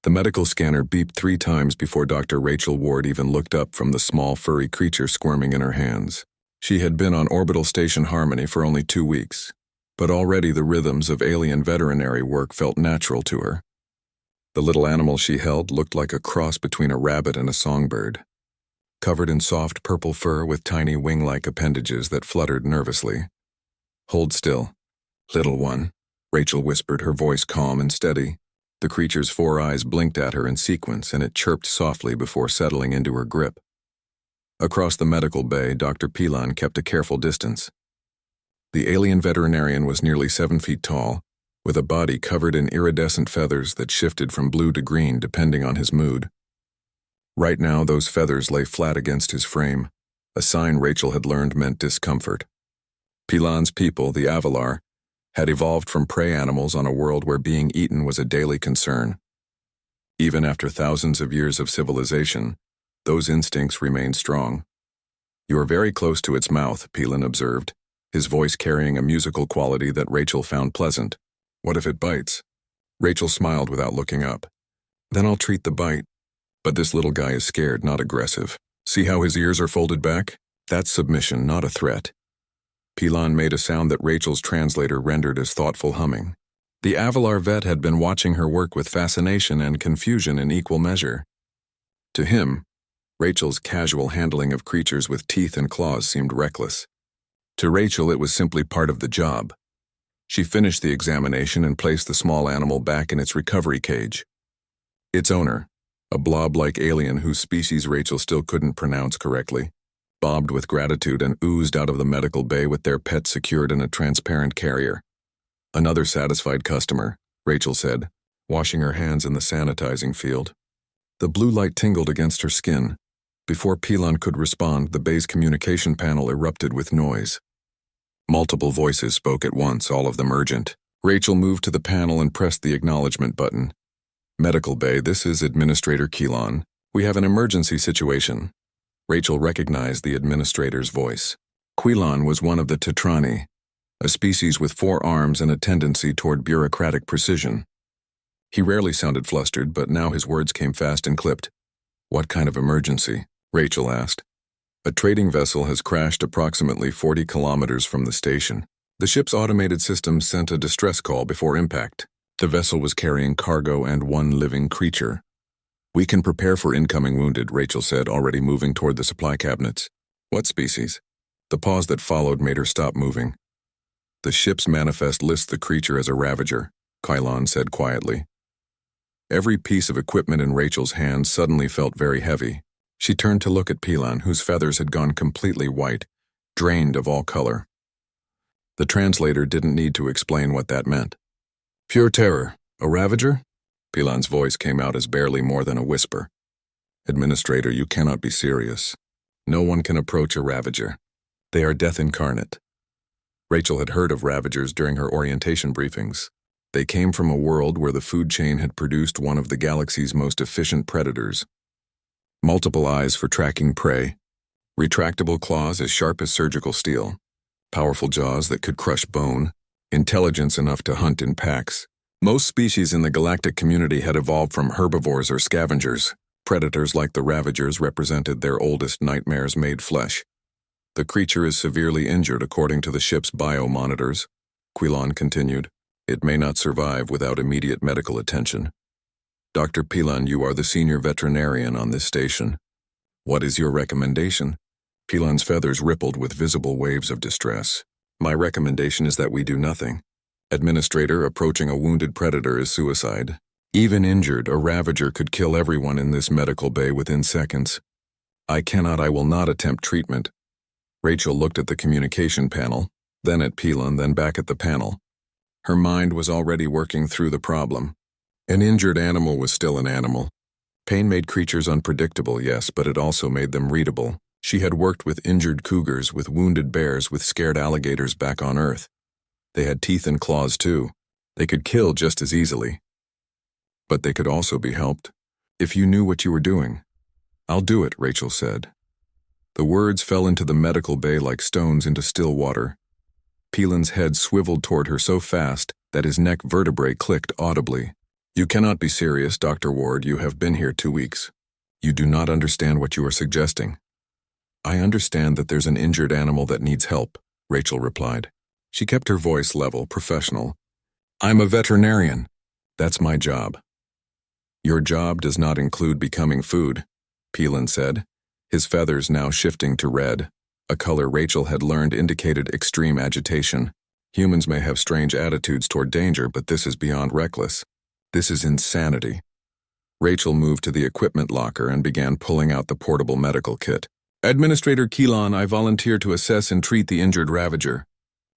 The medical scanner beeped 3 times before Dr. Rachel Ward even looked up from the small furry creature squirming in her hands. She had been on orbital station Harmony for only 2 weeks, but already the rhythms of alien veterinary work felt natural to her. The little animal she held looked like a cross between a rabbit and a songbird, covered in soft purple fur with tiny wing-like appendages that fluttered nervously. "Hold still, little one," Rachel whispered, her voice calm and steady. The creature's 4 eyes blinked at her in sequence, and it chirped softly before settling into her grip. Across the medical bay, Dr. Pilon kept a careful distance. The alien veterinarian was nearly 7 feet tall, with a body covered in iridescent feathers that shifted from blue to green depending on his mood. Right now, those feathers lay flat against his frame, a sign Rachel had learned meant discomfort. Pilon's people, the Avalar, had evolved from prey animals on a world where being eaten was a daily concern. Even after thousands of years of civilization, those instincts remained strong. "You are very close to its mouth," Pilon observed, his voice carrying a musical quality that Rachel found pleasant. "What if it bites?" Rachel smiled without looking up. "Then I'll treat the bite. But this little guy is scared, not aggressive. See how his ears are folded back? That's submission, not a threat." Pilon made a sound that Rachel's translator rendered as thoughtful humming. The Avalar vet had been watching her work with fascination and confusion in equal measure. To him, Rachel's casual handling of creatures with teeth and claws seemed reckless. To Rachel, it was simply part of the job. She finished the examination and placed the small animal back in its recovery cage. Its owner, a blob-like alien whose species Rachel still couldn't pronounce correctly, bobbed with gratitude and oozed out of the medical bay with their pet secured in a transparent carrier. "Another satisfied customer," Rachel said, washing her hands in the sanitizing field. The blue light tingled against her skin. Before Pilon could respond, the bay's communication panel erupted with noise. Multiple voices spoke at once, all of them urgent. Rachel moved to the panel and pressed the acknowledgement button. "Medical Bay, this is Administrator Pilon. We have an emergency situation." Rachel recognized the administrator's voice. Quilon was one of the Tetrani, a species with 4 arms and a tendency toward bureaucratic precision. He rarely sounded flustered, but now his words came fast and clipped. "What kind of emergency?" Rachel asked. "A trading vessel has crashed approximately 40 kilometers from the station. The ship's automated system sent a distress call before impact. The vessel was carrying cargo and 1 living creature." "We can prepare for incoming wounded," Rachel said, already moving toward the supply cabinets. "What species?" The pause that followed made her stop moving. "The ship's manifest lists the creature as a ravager," Quilon said quietly. Every piece of equipment in Rachel's hands suddenly felt very heavy. She turned to look at Pilon, whose feathers had gone completely white, drained of all color. The translator didn't need to explain what that meant. "Pure terror. A ravager?" Pilon's voice came out as barely more than a whisper. "Administrator, you cannot be serious. No one can approach a ravager. They are death incarnate." Rachel had heard of ravagers during her orientation briefings. They came from a world where the food chain had produced one of the galaxy's most efficient predators. Multiple eyes for tracking prey, retractable claws as sharp as surgical steel, powerful jaws that could crush bone, intelligence enough to hunt in packs. Most species in the galactic community had evolved from herbivores or scavengers. Predators like the ravagers represented their oldest nightmares made flesh. "The creature is severely injured according to the ship's biomonitors," Quilon continued. "It may not survive without immediate medical attention. Dr. Pilon, you are the senior veterinarian on this station. What is your recommendation?" Pilon's feathers rippled with visible waves of distress. "My recommendation is that we do nothing. Administrator, approaching a wounded predator is suicide. Even injured, a ravager could kill everyone in this medical bay within seconds. I will not attempt treatment." Rachel looked at the communication panel, then at Pilon, then back at the panel. Her mind was already working through the problem. An injured animal was still an animal. Pain made creatures unpredictable, yes, but it also made them readable. She had worked with injured cougars, with wounded bears, with scared alligators back on Earth. They had teeth and claws too. They could kill just as easily. But they could also be helped. "If you knew what you were doing." "I'll do it," Rachel said. The words fell into the medical bay like stones into still water. Pilon's head swiveled toward her so fast that his neck vertebrae clicked audibly. You cannot be serious, Dr. Ward. You have been here 2 weeks. You do not understand what you are suggesting. I understand that there's an injured animal that needs help, Rachel replied. She kept her voice level, professional. I'm a veterinarian. That's my job. Your job does not include becoming food, Peelan said, his feathers now shifting to red, a color Rachel had learned indicated extreme agitation. Humans may have strange attitudes toward danger, but this is beyond reckless. This is insanity. Rachel moved to the equipment locker and began pulling out the portable medical kit. Administrator Keelan, I volunteer to assess and treat the injured Ravager.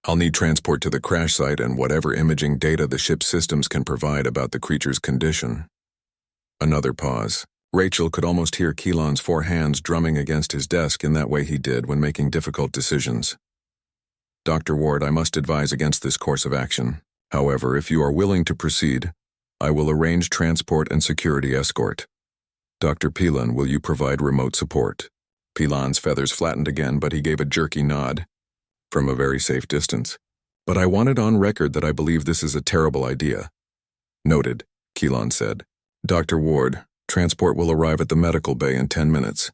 I'll need transport to the crash site and whatever imaging data the ship's systems can provide about the creature's condition. Another pause. Rachel could almost hear Keelan's 4 hands drumming against his desk in that way he did when making difficult decisions. Dr. Ward, I must advise against this course of action. However, if you are willing to proceed, I will arrange transport and security escort. Dr. Peelan, will you provide remote support? Peelan's feathers flattened again, but he gave a jerky nod. From a very safe distance. But I want it on record that I believe this is a terrible idea. Noted, Keelan said. Dr. Ward, transport will arrive at the medical bay in 10 minutes.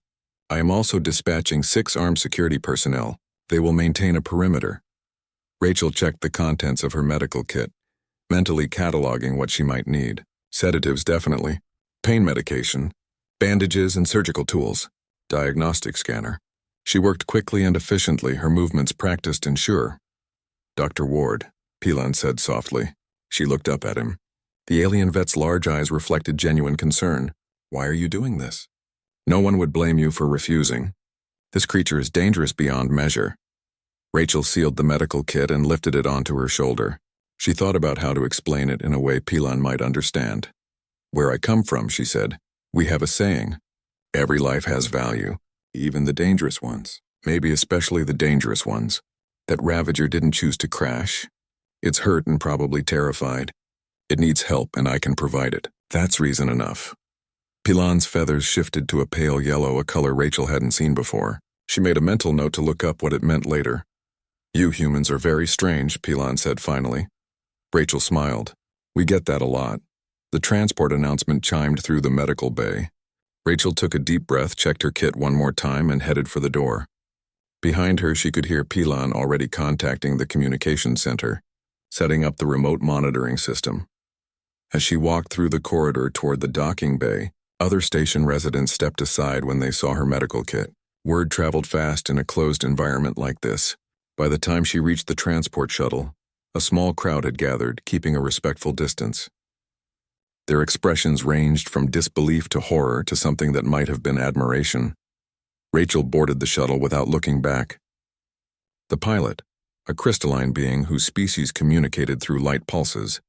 I am also dispatching 6 armed security personnel. They will maintain a perimeter. Rachel checked the contents of her medical kit, mentally cataloging what she might need. Sedatives, definitely. Pain medication. Bandages and surgical tools. Diagnostic scanner. She worked quickly and efficiently, her movements practiced and sure. Dr. Ward, Peelan said softly. She looked up at him. The alien vet's large eyes reflected genuine concern. Why are you doing this? No one would blame you for refusing. This creature is dangerous beyond measure. Rachel sealed the medical kit and lifted it onto her shoulder. She thought about how to explain it in a way Peelan might understand. Where I come from, she said, we have a saying. Every life has value, even the dangerous ones, maybe especially the dangerous ones. That Ravager didn't choose to crash. It's hurt and probably terrified. It needs help and I can provide it. That's reason enough. Peelan's feathers shifted to a pale yellow, a color Rachel hadn't seen before. She made a mental note to look up what it meant later. You humans are very strange, Peelan said finally. Rachel smiled. We get that a lot. The transport announcement chimed through the medical bay. Rachel took a deep breath, checked her kit one more time, and headed for the door. Behind her, she could hear Peelan already contacting the communications center, setting up the remote monitoring system. As she walked through the corridor toward the docking bay, other station residents stepped aside when they saw her medical kit. Word traveled fast in a closed environment like this. By the time she reached the transport shuttle, a small crowd had gathered, keeping a respectful distance. Their expressions ranged from disbelief to horror to something that might have been admiration. Rachel boarded the shuttle without looking back. The pilot, a crystalline being whose species communicated through light pulses,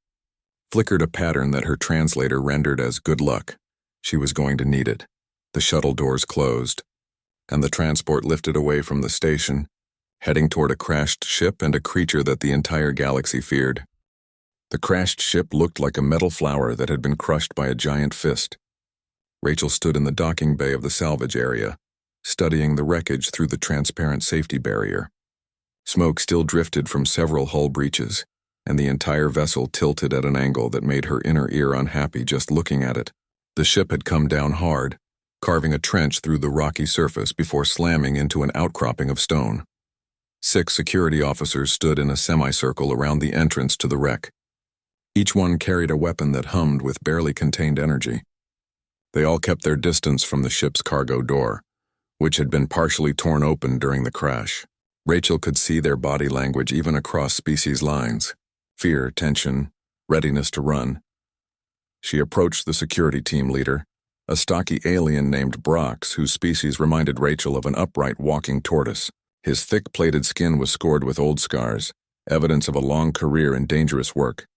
flickered a pattern that her translator rendered as good luck. She was going to need it. The shuttle doors closed, and the transport lifted away from the station, heading toward a crashed ship and a creature that the entire galaxy feared. The crashed ship looked like a metal flower that had been crushed by a giant fist. Rachel stood in the docking bay of the salvage area, studying the wreckage through the transparent safety barrier. Smoke still drifted from several hull breaches, and the entire vessel tilted at an angle that made her inner ear unhappy just looking at it. The ship had come down hard, carving a trench through the rocky surface before slamming into an outcropping of stone. 6 security officers stood in a semicircle around the entrance to the wreck. Each one carried a weapon that hummed with barely contained energy. They all kept their distance from the ship's cargo door, which had been partially torn open during the crash. Rachel could see their body language even across species lines. Fear, tension, readiness to run. She approached the security team leader, a stocky alien named Brox, whose species reminded Rachel of an upright walking tortoise. His thick-plated skin was scored with old scars, evidence of a long career in dangerous work.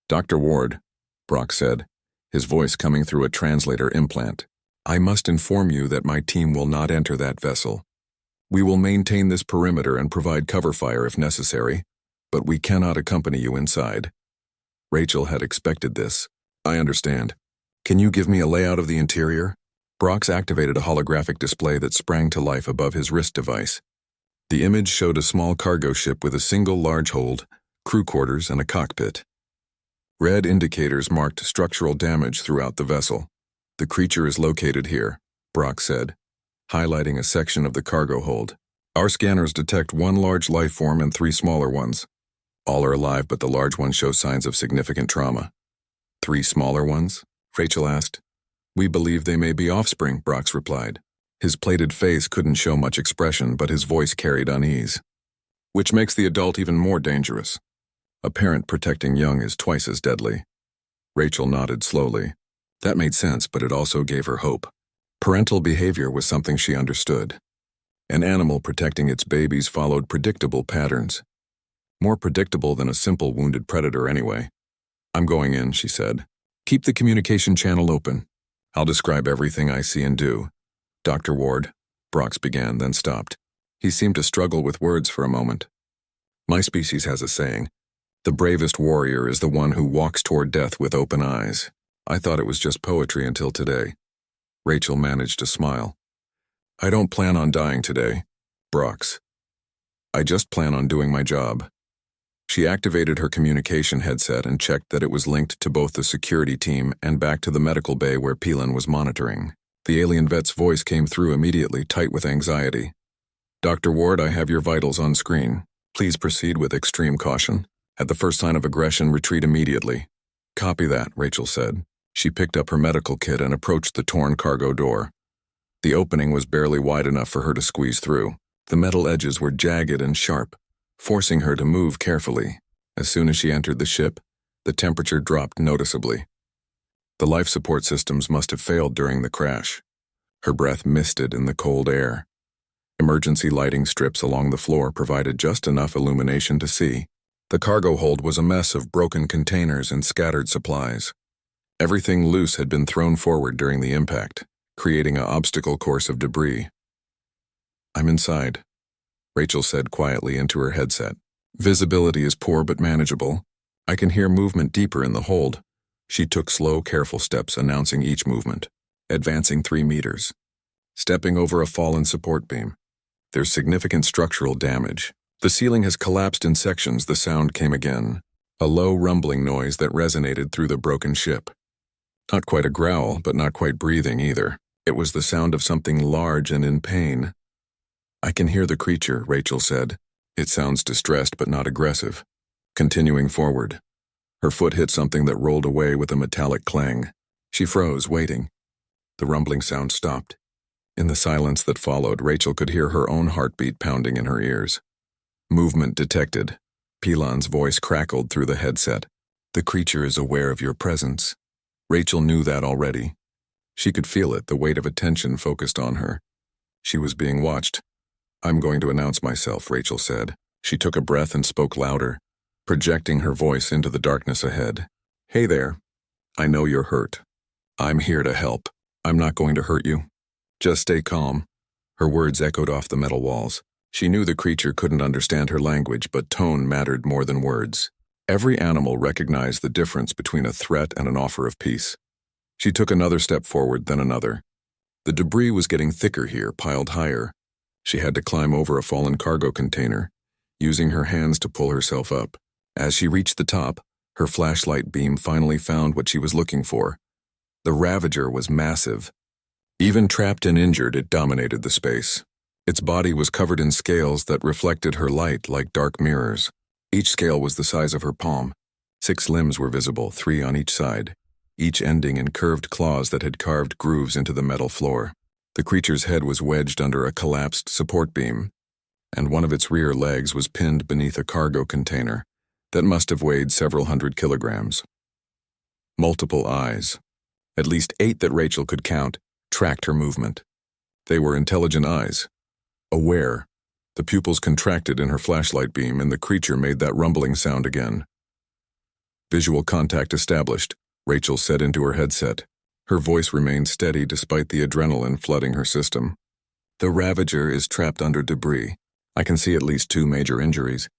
Dr. Ward, Brock said, his voice coming through a translator implant. I must inform you that my team will not enter that vessel. We will maintain this perimeter and provide cover fire if necessary, but we cannot accompany you inside. Rachel had expected this. I understand. Can you give me a layout of the interior? Brox activated a holographic display that sprang to life above his wrist device. The image showed a small cargo ship with a single large hold, crew quarters, and a cockpit. Red indicators marked structural damage throughout the vessel. The creature is located here, Brock said, highlighting a section of the cargo hold. Our scanners detect one large life form and three smaller ones. All are alive, but the large ones show signs of significant trauma. Three smaller ones? Rachel asked. We believe they may be offspring, Brox replied. His plated face couldn't show much expression, but his voice carried unease. Which makes the adult even more dangerous. A parent protecting young is twice as deadly. Rachel nodded slowly. That made sense, but it also gave her hope. Parental behavior was something she understood. An animal protecting its babies followed predictable patterns. More predictable than a simple wounded predator anyway. I'm going in, she said. Keep the communication channel open. I'll describe everything I see and do. Dr. Ward, Brox began, then stopped. He seemed to struggle with words for a moment. My species has a saying. The bravest warrior is the one who walks toward death with open eyes. I thought it was just poetry until today. Rachel managed to smile. I don't plan on dying today, Brox. I just plan on doing my job. She activated her communication headset and checked that it was linked to both the security team and back to the medical bay where Pelan was monitoring. The alien vet's voice came through immediately, tight with anxiety. Dr. Ward, I have your vitals on screen. Please proceed with extreme caution. At the first sign of aggression, retreat immediately. Copy that, Rachel said. She picked up her medical kit and approached the torn cargo door. The opening was barely wide enough for her to squeeze through. The metal edges were jagged and sharp, forcing her to move carefully. As soon as she entered the ship, the temperature dropped noticeably. The life support systems must have failed during the crash. Her breath misted in the cold air. Emergency lighting strips along the floor provided just enough illumination to see. The cargo hold was a mess of broken containers and scattered supplies. Everything loose had been thrown forward during the impact, creating an obstacle course of debris. I'm inside, Rachel said quietly into her headset. Visibility is poor but manageable. I can hear movement deeper in the hold. She took slow, careful steps, announcing each movement. Advancing 3 meters. Stepping over a fallen support beam. There's significant structural damage. The ceiling has collapsed in sections. The sound came again. A low rumbling noise that resonated through the broken ship. Not quite a growl, but not quite breathing either. It was the sound of something large and in pain. I can hear the creature, Rachel said. It sounds distressed but not aggressive. Continuing forward. Her foot hit something that rolled away with a metallic clang. She froze, waiting. The rumbling sound stopped. In the silence that followed, Rachel could hear her own heartbeat pounding in her ears. Movement detected. Pelan's voice crackled through the headset. The creature is aware of your presence. Rachel knew that already. She could feel it, the weight of attention focused on her. She was being watched. I'm going to announce myself, Rachel said. She took a breath and spoke louder, projecting her voice into the darkness ahead. Hey there. I know you're hurt. I'm here to help. I'm not going to hurt you. Just stay calm. Her words echoed off the metal walls. She knew the creature couldn't understand her language, but tone mattered more than words. Every animal recognized the difference between a threat and an offer of peace. She took another step forward, then another. The debris was getting thicker here, piled higher. She had to climb over a fallen cargo container, using her hands to pull herself up. As she reached the top, her flashlight beam finally found what she was looking for. The Ravager was massive. Even trapped and injured, it dominated the space. Its body was covered in scales that reflected her light like dark mirrors. Each scale was the size of her palm. 6 limbs were visible, 3 on each side, each ending in curved claws that had carved grooves into the metal floor. The creature's head was wedged under a collapsed support beam, and one of its rear legs was pinned beneath a cargo container that must have weighed several hundred kilograms. Multiple eyes, at least 8 that Rachel could count, tracked her movement. They were intelligent eyes, aware. The pupils contracted in her flashlight beam, and the creature made that rumbling sound again. Visual contact established, Rachel said into her headset. Her voice remained steady despite the adrenaline flooding her system. The Ravager is trapped under debris. I can see at least 2 major injuries.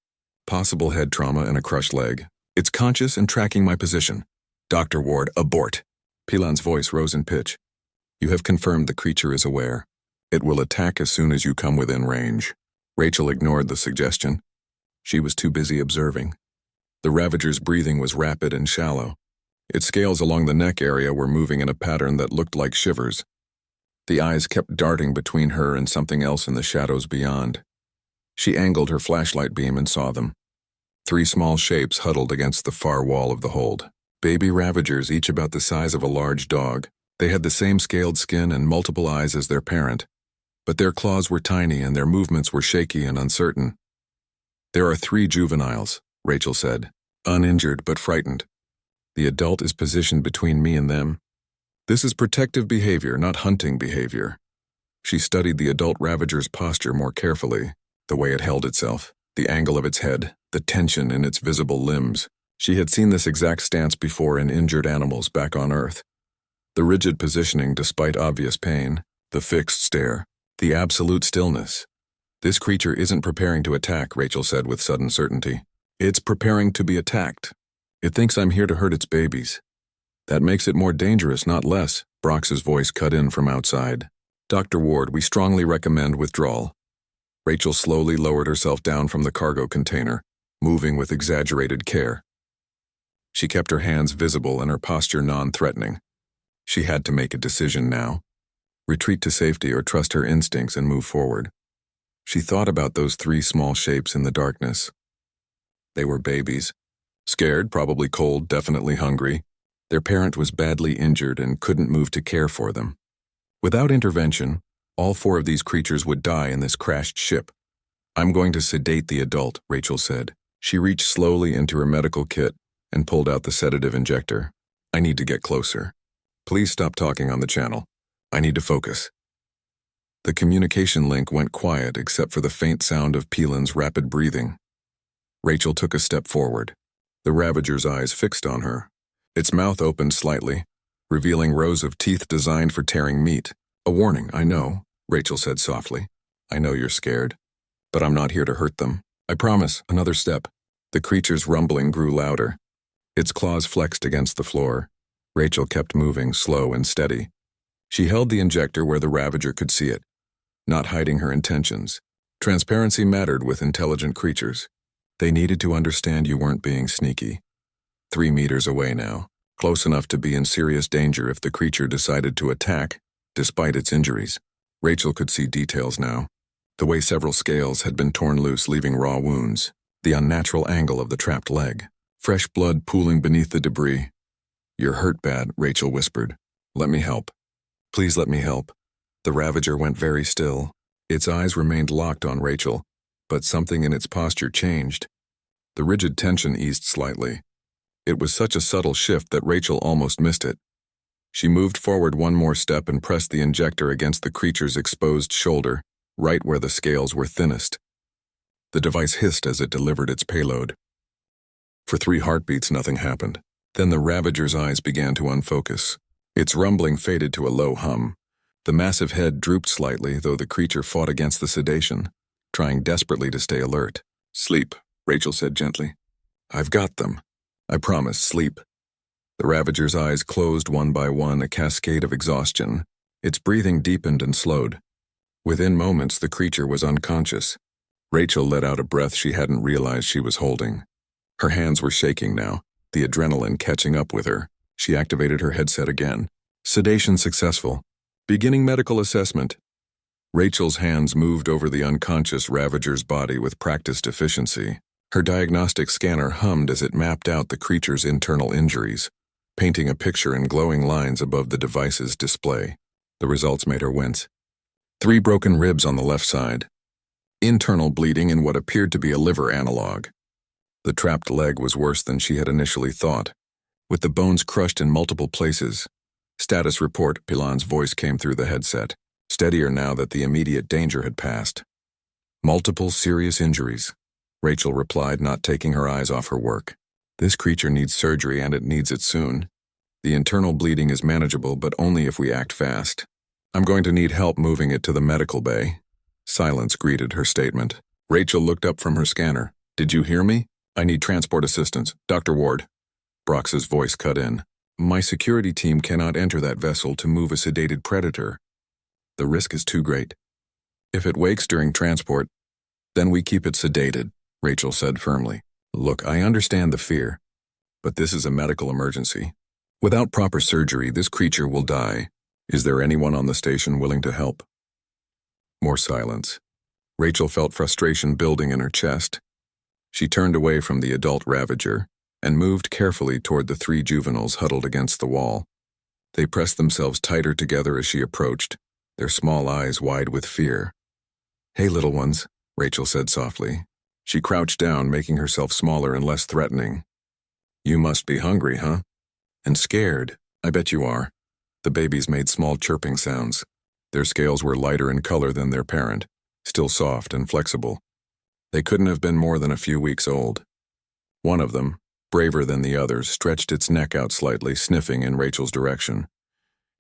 Possible head trauma and a crushed leg. It's conscious and tracking my position. Dr. Ward, abort. Pelan's voice rose in pitch. You have confirmed the creature is aware. It will attack as soon as you come within range. Rachel ignored the suggestion. She was too busy observing. The Ravager's breathing was rapid and shallow. Its scales along the neck area were moving in a pattern that looked like shivers. The eyes kept darting between her and something else in the shadows beyond. She angled her flashlight beam and saw them. 3 small shapes huddled against the far wall of the hold. Baby Ravagers, each about the size of a large dog. They had the same scaled skin and multiple eyes as their parent, but their claws were tiny and their movements were shaky and uncertain. "There are 3 juveniles," Rachel said, uninjured but frightened. "The adult is positioned between me and them. This is protective behavior, not hunting behavior." She studied the adult Ravager's posture more carefully, the way it held itself, the angle of its head, the tension in its visible limbs. She had seen this exact stance before in injured animals back on Earth. The rigid positioning despite obvious pain, the fixed stare, the absolute stillness. "This creature isn't preparing to attack," Rachel said with sudden certainty. "It's preparing to be attacked. It thinks I'm here to hurt its babies. That makes it more dangerous, not less," Brox's voice cut in from outside. "Dr. Ward, we strongly recommend withdrawal." Rachel slowly lowered herself down from the cargo container, moving with exaggerated care. She kept her hands visible and her posture non-threatening. She had to make a decision now. Retreat to safety or trust her instincts and move forward. She thought about those 3 small shapes in the darkness. They were babies. Scared, probably cold, definitely hungry. Their parent was badly injured and couldn't move to care for them. Without intervention, all 4 of these creatures would die in this crashed ship. "I'm going to sedate the adult," Rachel said. She reached slowly into her medical kit and pulled out the sedative injector. "I need to get closer. Please stop talking on the channel. I need to focus." The communication link went quiet except for the faint sound of Peelin's rapid breathing. Rachel took a step forward. The Ravager's eyes fixed on her. Its mouth opened slightly, revealing rows of teeth designed for tearing meat. "A warning, I know," Rachel said softly. "I know you're scared, but I'm not here to hurt them. I promise." Another step. The creature's rumbling grew louder. Its claws flexed against the floor. Rachel kept moving, slow and steady. She held the injector where the Ravager could see it, not hiding her intentions. Transparency mattered with intelligent creatures. They needed to understand you weren't being sneaky. 3 meters away now, close enough to be in serious danger if the creature decided to attack, despite its injuries. Rachel could see details now. The way several scales had been torn loose, leaving raw wounds. The unnatural angle of the trapped leg. Fresh blood pooling beneath the debris. "You're hurt bad," Rachel whispered. "Let me help. Please let me help." The Ravager went very still. Its eyes remained locked on Rachel, but something in its posture changed. The rigid tension eased slightly. It was such a subtle shift that Rachel almost missed it. She moved forward one more step and pressed the injector against the creature's exposed shoulder, right where the scales were thinnest. The device hissed as it delivered its payload. For 3 heartbeats, nothing happened. Then the Ravager's eyes began to unfocus. Its rumbling faded to a low hum. The massive head drooped slightly, though the creature fought against the sedation, trying desperately to stay alert. "Sleep," Rachel said gently. "I've got them. I promise, sleep." The Ravager's eyes closed one by one, a cascade of exhaustion. Its breathing deepened and slowed. Within moments, the creature was unconscious. Rachel let out a breath she hadn't realized she was holding. Her hands were shaking now, the adrenaline catching up with her. She activated her headset again. "Sedation successful. Beginning medical assessment." Rachel's hands moved over the unconscious Ravager's body with practiced efficiency. Her diagnostic scanner hummed as it mapped out the creature's internal injuries, painting a picture in glowing lines above the device's display. The results made her wince. 3 broken ribs on the left side. Internal bleeding in what appeared to be a liver analog. The trapped leg was worse than she had initially thought, with the bones crushed in multiple places. "Status report," Pilan's voice came through the headset, steadier now that the immediate danger had passed. "Multiple serious injuries," Rachel replied, not taking her eyes off her work. "This creature needs surgery, and it needs it soon. The internal bleeding is manageable, but only if we act fast. I'm going to need help moving it to the medical bay." Silence greeted her statement. Rachel looked up from her scanner. "Did you hear me? I need transport assistance. Dr. Ward." Brox's voice cut in. "My security team cannot enter that vessel to move a sedated predator. The risk is too great. If it wakes during transport, then we keep it sedated," Rachel said firmly. Look, I understand the fear, but this is a medical emergency. Without proper surgery, this creature will die. Is there anyone on the station willing to help? More silence. Rachel felt frustration building in her chest. She turned away from the adult ravager and moved carefully toward the three juveniles huddled against the wall. They pressed themselves tighter together as she approached, their small eyes wide with fear. "Hey, little ones," Rachel said softly. She crouched down, making herself smaller and less threatening. "You must be hungry, huh? And scared. I bet you are." The babies made small chirping sounds. Their scales were lighter in color than their parent, still soft and flexible. They couldn't have been more than a few weeks old. One of them, braver than the others, stretched its neck out slightly, sniffing in Rachel's direction.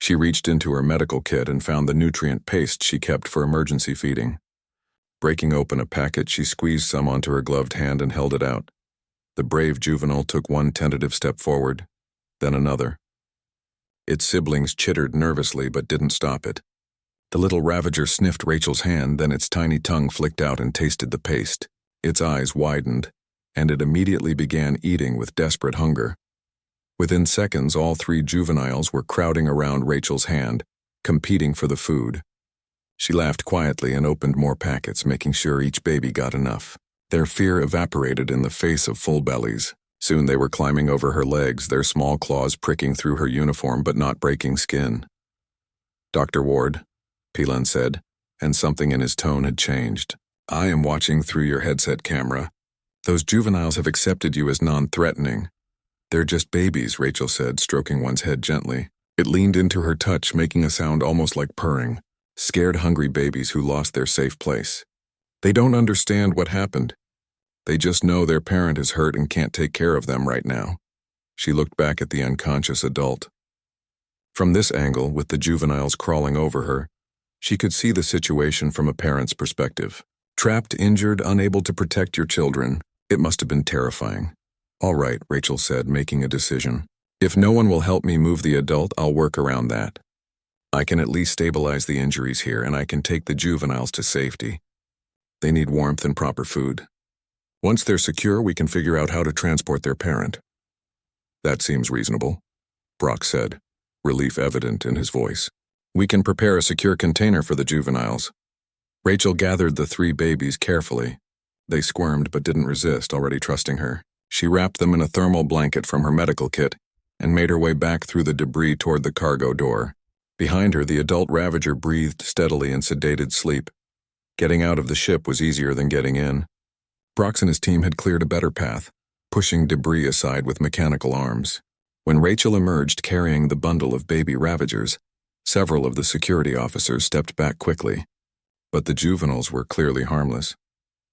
She reached into her medical kit and found the nutrient paste she kept for emergency feeding. Breaking open a packet, she squeezed some onto her gloved hand and held it out. The brave juvenile took one tentative step forward, then another. Its siblings chittered nervously but didn't stop it. The little ravager sniffed Rachel's hand, then its tiny tongue flicked out and tasted the paste. Its eyes widened, and it immediately began eating with desperate hunger. Within seconds, all three juveniles were crowding around Rachel's hand, competing for the food. She laughed quietly and opened more packets, making sure each baby got enough. Their fear evaporated in the face of full bellies. Soon they were climbing over her legs, their small claws pricking through her uniform but not breaking skin. "Dr. Ward," Pelan said, and something in his tone had changed. "I am watching through your headset camera. Those juveniles have accepted you as non-threatening." "They're just babies," Rachel said, stroking one's head gently. It leaned into her touch, making a sound almost like purring. Scared, hungry babies who lost their safe place. They don't understand what happened. They just know their parent is hurt and can't take care of them right now. She looked back at the unconscious adult. From this angle, with the juveniles crawling over her, she could see the situation from a parent's perspective. Trapped, injured, unable to protect your children. It must have been terrifying. "All right," Rachel said, making a decision. "If no one will help me move the adult, I'll work around that. I can at least stabilize the injuries here, and I can take the juveniles to safety. They need warmth and proper food. Once they're secure, we can figure out how to transport their parent." "That seems reasonable," Brock said, relief evident in his voice. "We can prepare a secure container for the juveniles." Rachel gathered the three babies carefully. They squirmed but didn't resist, already trusting her. She wrapped them in a thermal blanket from her medical kit and made her way back through the debris toward the cargo door. Behind her, the adult ravager breathed steadily in sedated sleep. Getting out of the ship was easier than getting in. Brox and his team had cleared a better path, pushing debris aside with mechanical arms. When Rachel emerged carrying the bundle of baby ravagers, several of the security officers stepped back quickly. But the juveniles were clearly harmless.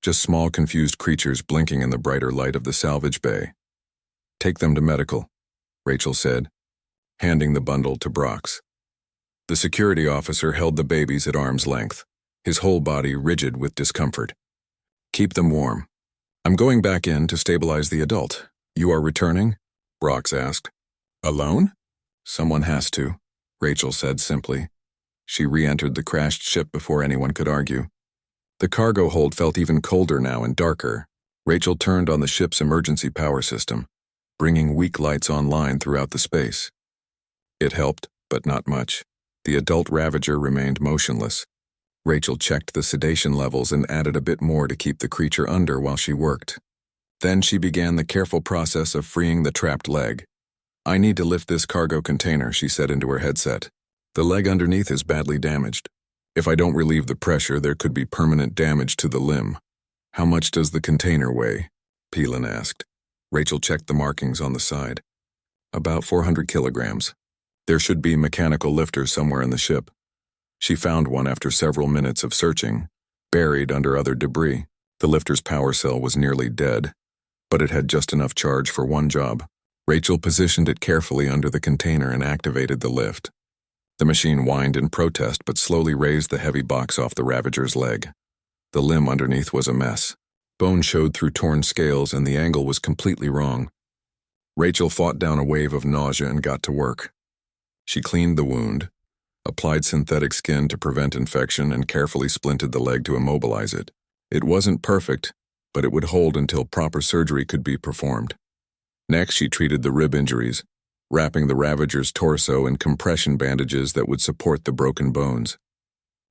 Just small, confused creatures blinking in the brighter light of the salvage bay. "Take them to medical," Rachel said, handing the bundle to Brox. The security officer held the babies at arm's length, his whole body rigid with discomfort. "Keep them warm. I'm going back in to stabilize the adult. You are returning?" Brox asked. "Alone?" "Someone has to," Rachel said simply. She re-entered the crashed ship before anyone could argue. The cargo hold felt even colder now and darker. Rachel turned on the ship's emergency power system, bringing weak lights online throughout the space. It helped, but not much. The adult ravager remained motionless. Rachel checked the sedation levels and added a bit more to keep the creature under while she worked. Then she began the careful process of freeing the trapped leg. "I need to lift this cargo container," she said into her headset. "The leg underneath is badly damaged. If I don't relieve the pressure, there could be permanent damage to the limb." "How much does the container weigh?" Pelan asked. Rachel checked the markings on the side. "About 400 kilograms. There should be mechanical lifters somewhere in the ship." She found one after several minutes of searching, buried under other debris. The lifter's power cell was nearly dead, but it had just enough charge for one job. Rachel positioned it carefully under the container and activated the lift. The machine whined in protest but slowly raised the heavy box off the ravager's leg. The limb underneath was a mess. Bone showed through torn scales and the angle was completely wrong. Rachel fought down a wave of nausea and got to work. She cleaned the wound, applied synthetic skin to prevent infection, and carefully splinted the leg to immobilize it. It wasn't perfect, but it would hold until proper surgery could be performed. Next, she treated the rib injuries, wrapping the Ravager's torso in compression bandages that would support the broken bones.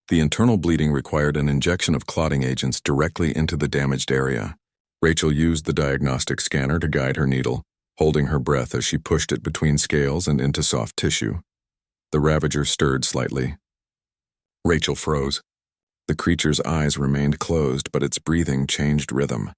The internal bleeding required an injection of clotting agents directly into the damaged area. Rachel used the diagnostic scanner to guide her needle, holding her breath as she pushed it between scales and into soft tissue. The Ravager stirred slightly. Rachel froze. The creature's eyes remained closed, but its breathing changed rhythm.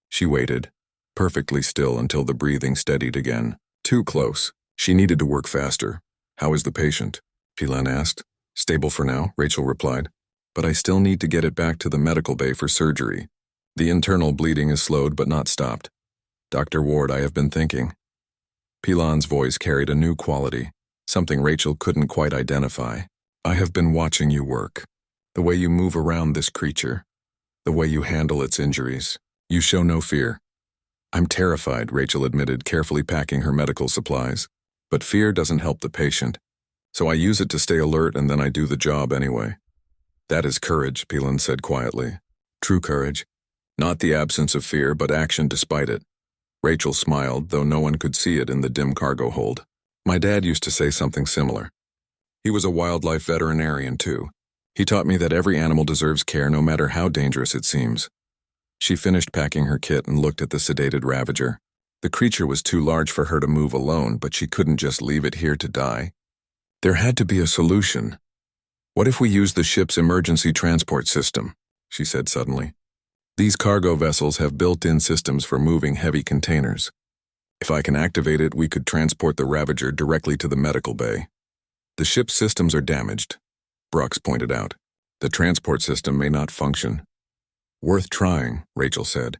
She waited, perfectly still until the breathing steadied again. Too close. She needed to work faster. "How is the patient?" Pilan asked. "Stable for now," Rachel replied. "But I still need to get it back to the medical bay for surgery. The internal bleeding is slowed but not stopped. Dr. Ward, I have been thinking." Pilan's voice carried a new quality, something Rachel couldn't quite identify. "I have been watching you work. The way you move around this creature. The way you handle its injuries. You show no fear." "I'm terrified," Rachel admitted, carefully packing her medical supplies. "But fear doesn't help the patient. So I use it to stay alert and then I do the job anyway." "That is courage," Pilan said quietly. "True courage. Not the absence of fear, but action despite it." Rachel smiled, though no one could see it in the dim cargo hold. "My dad used to say something similar. He was a wildlife veterinarian too. He taught me that every animal deserves care no matter how dangerous it seems." She finished packing her kit and looked at the sedated Ravager. The creature was too large for her to move alone, but she couldn't just leave it here to die. There had to be a solution. "What if we use the ship's emergency transport system?" she said suddenly. "These cargo vessels have built-in systems for moving heavy containers. If I can activate it, we could transport the Ravager directly to the medical bay." "The ship's systems are damaged," Brox pointed out. "The transport system may not function." "Worth trying," Rachel said.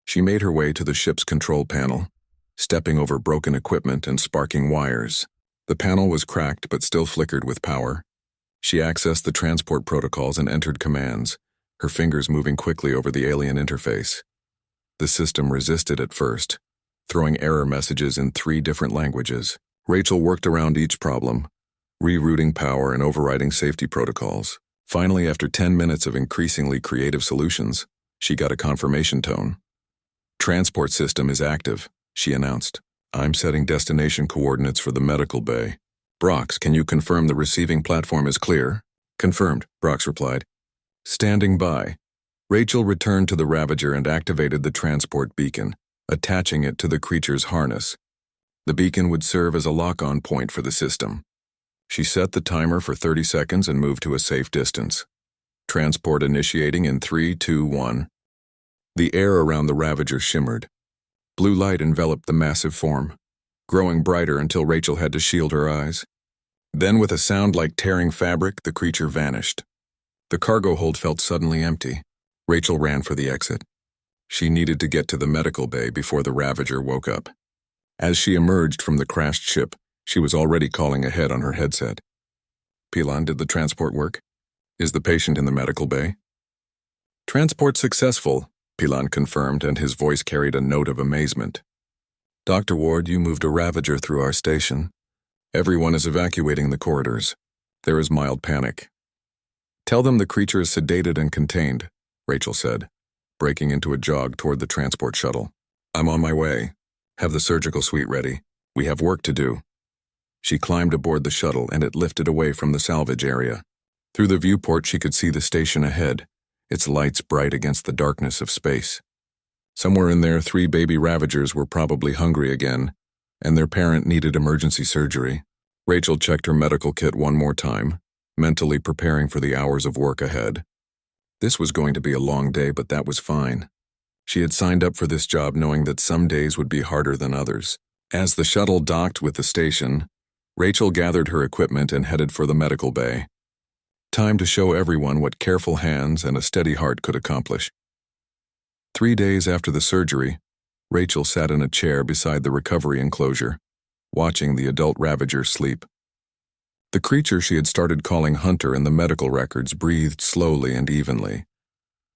She made her way to the ship's control panel, stepping over broken equipment and sparking wires. The panel was cracked but still flickered with power. She accessed the transport protocols and entered commands, her fingers moving quickly over the alien interface. The system resisted at first, throwing error messages in 3 different languages. Rachel worked around each problem, rerouting power and overriding safety protocols. Finally, after 10 minutes of increasingly creative solutions, she got a confirmation tone. "Transport system is active," she announced. "I'm setting destination coordinates for the medical bay. Brox, can you confirm the receiving platform is clear?" "Confirmed," Brox replied. "Standing by." Rachel returned to the Ravager and activated the transport beacon, attaching it to the creature's harness. The beacon would serve as a lock-on point for the system. She set the timer for 30 seconds and moved to a safe distance. Transport initiating in 3, 2, 1. The air around the Ravager shimmered. Blue light enveloped the massive form, growing brighter until Rachel had to shield her eyes. Then, with a sound like tearing fabric, the creature vanished. The cargo hold felt suddenly empty. Rachel ran for the exit. She needed to get to the medical bay before the Ravager woke up. As she emerged from the crashed ship, she was already calling ahead on her headset. "Pilan, did the transport work? Is the patient in the medical bay?" "Transport successful," Pilan confirmed, and his voice carried a note of amazement. "Dr. Ward, you moved a Ravager through our station. Everyone is evacuating the corridors. There is mild panic." "Tell them the creature is sedated and contained," Rachel said, breaking into a jog toward the transport shuttle. "I'm on my way. Have the surgical suite ready. We have work to do." She climbed aboard the shuttle and it lifted away from the salvage area. Through the viewport she could see the station ahead, its lights bright against the darkness of space. Somewhere in there, 3 baby Ravagers were probably hungry again, and their parent needed emergency surgery. Rachel checked her medical kit one more time, mentally preparing for the hours of work ahead. This was going to be a long day, but that was fine. She had signed up for this job knowing that some days would be harder than others. As the shuttle docked with the station, Rachel gathered her equipment and headed for the medical bay. Time to show everyone what careful hands and a steady heart could accomplish. 3 days after the surgery, Rachel sat in a chair beside the recovery enclosure, watching the adult Ravager sleep. The creature she had started calling Hunter in the medical records breathed slowly and evenly,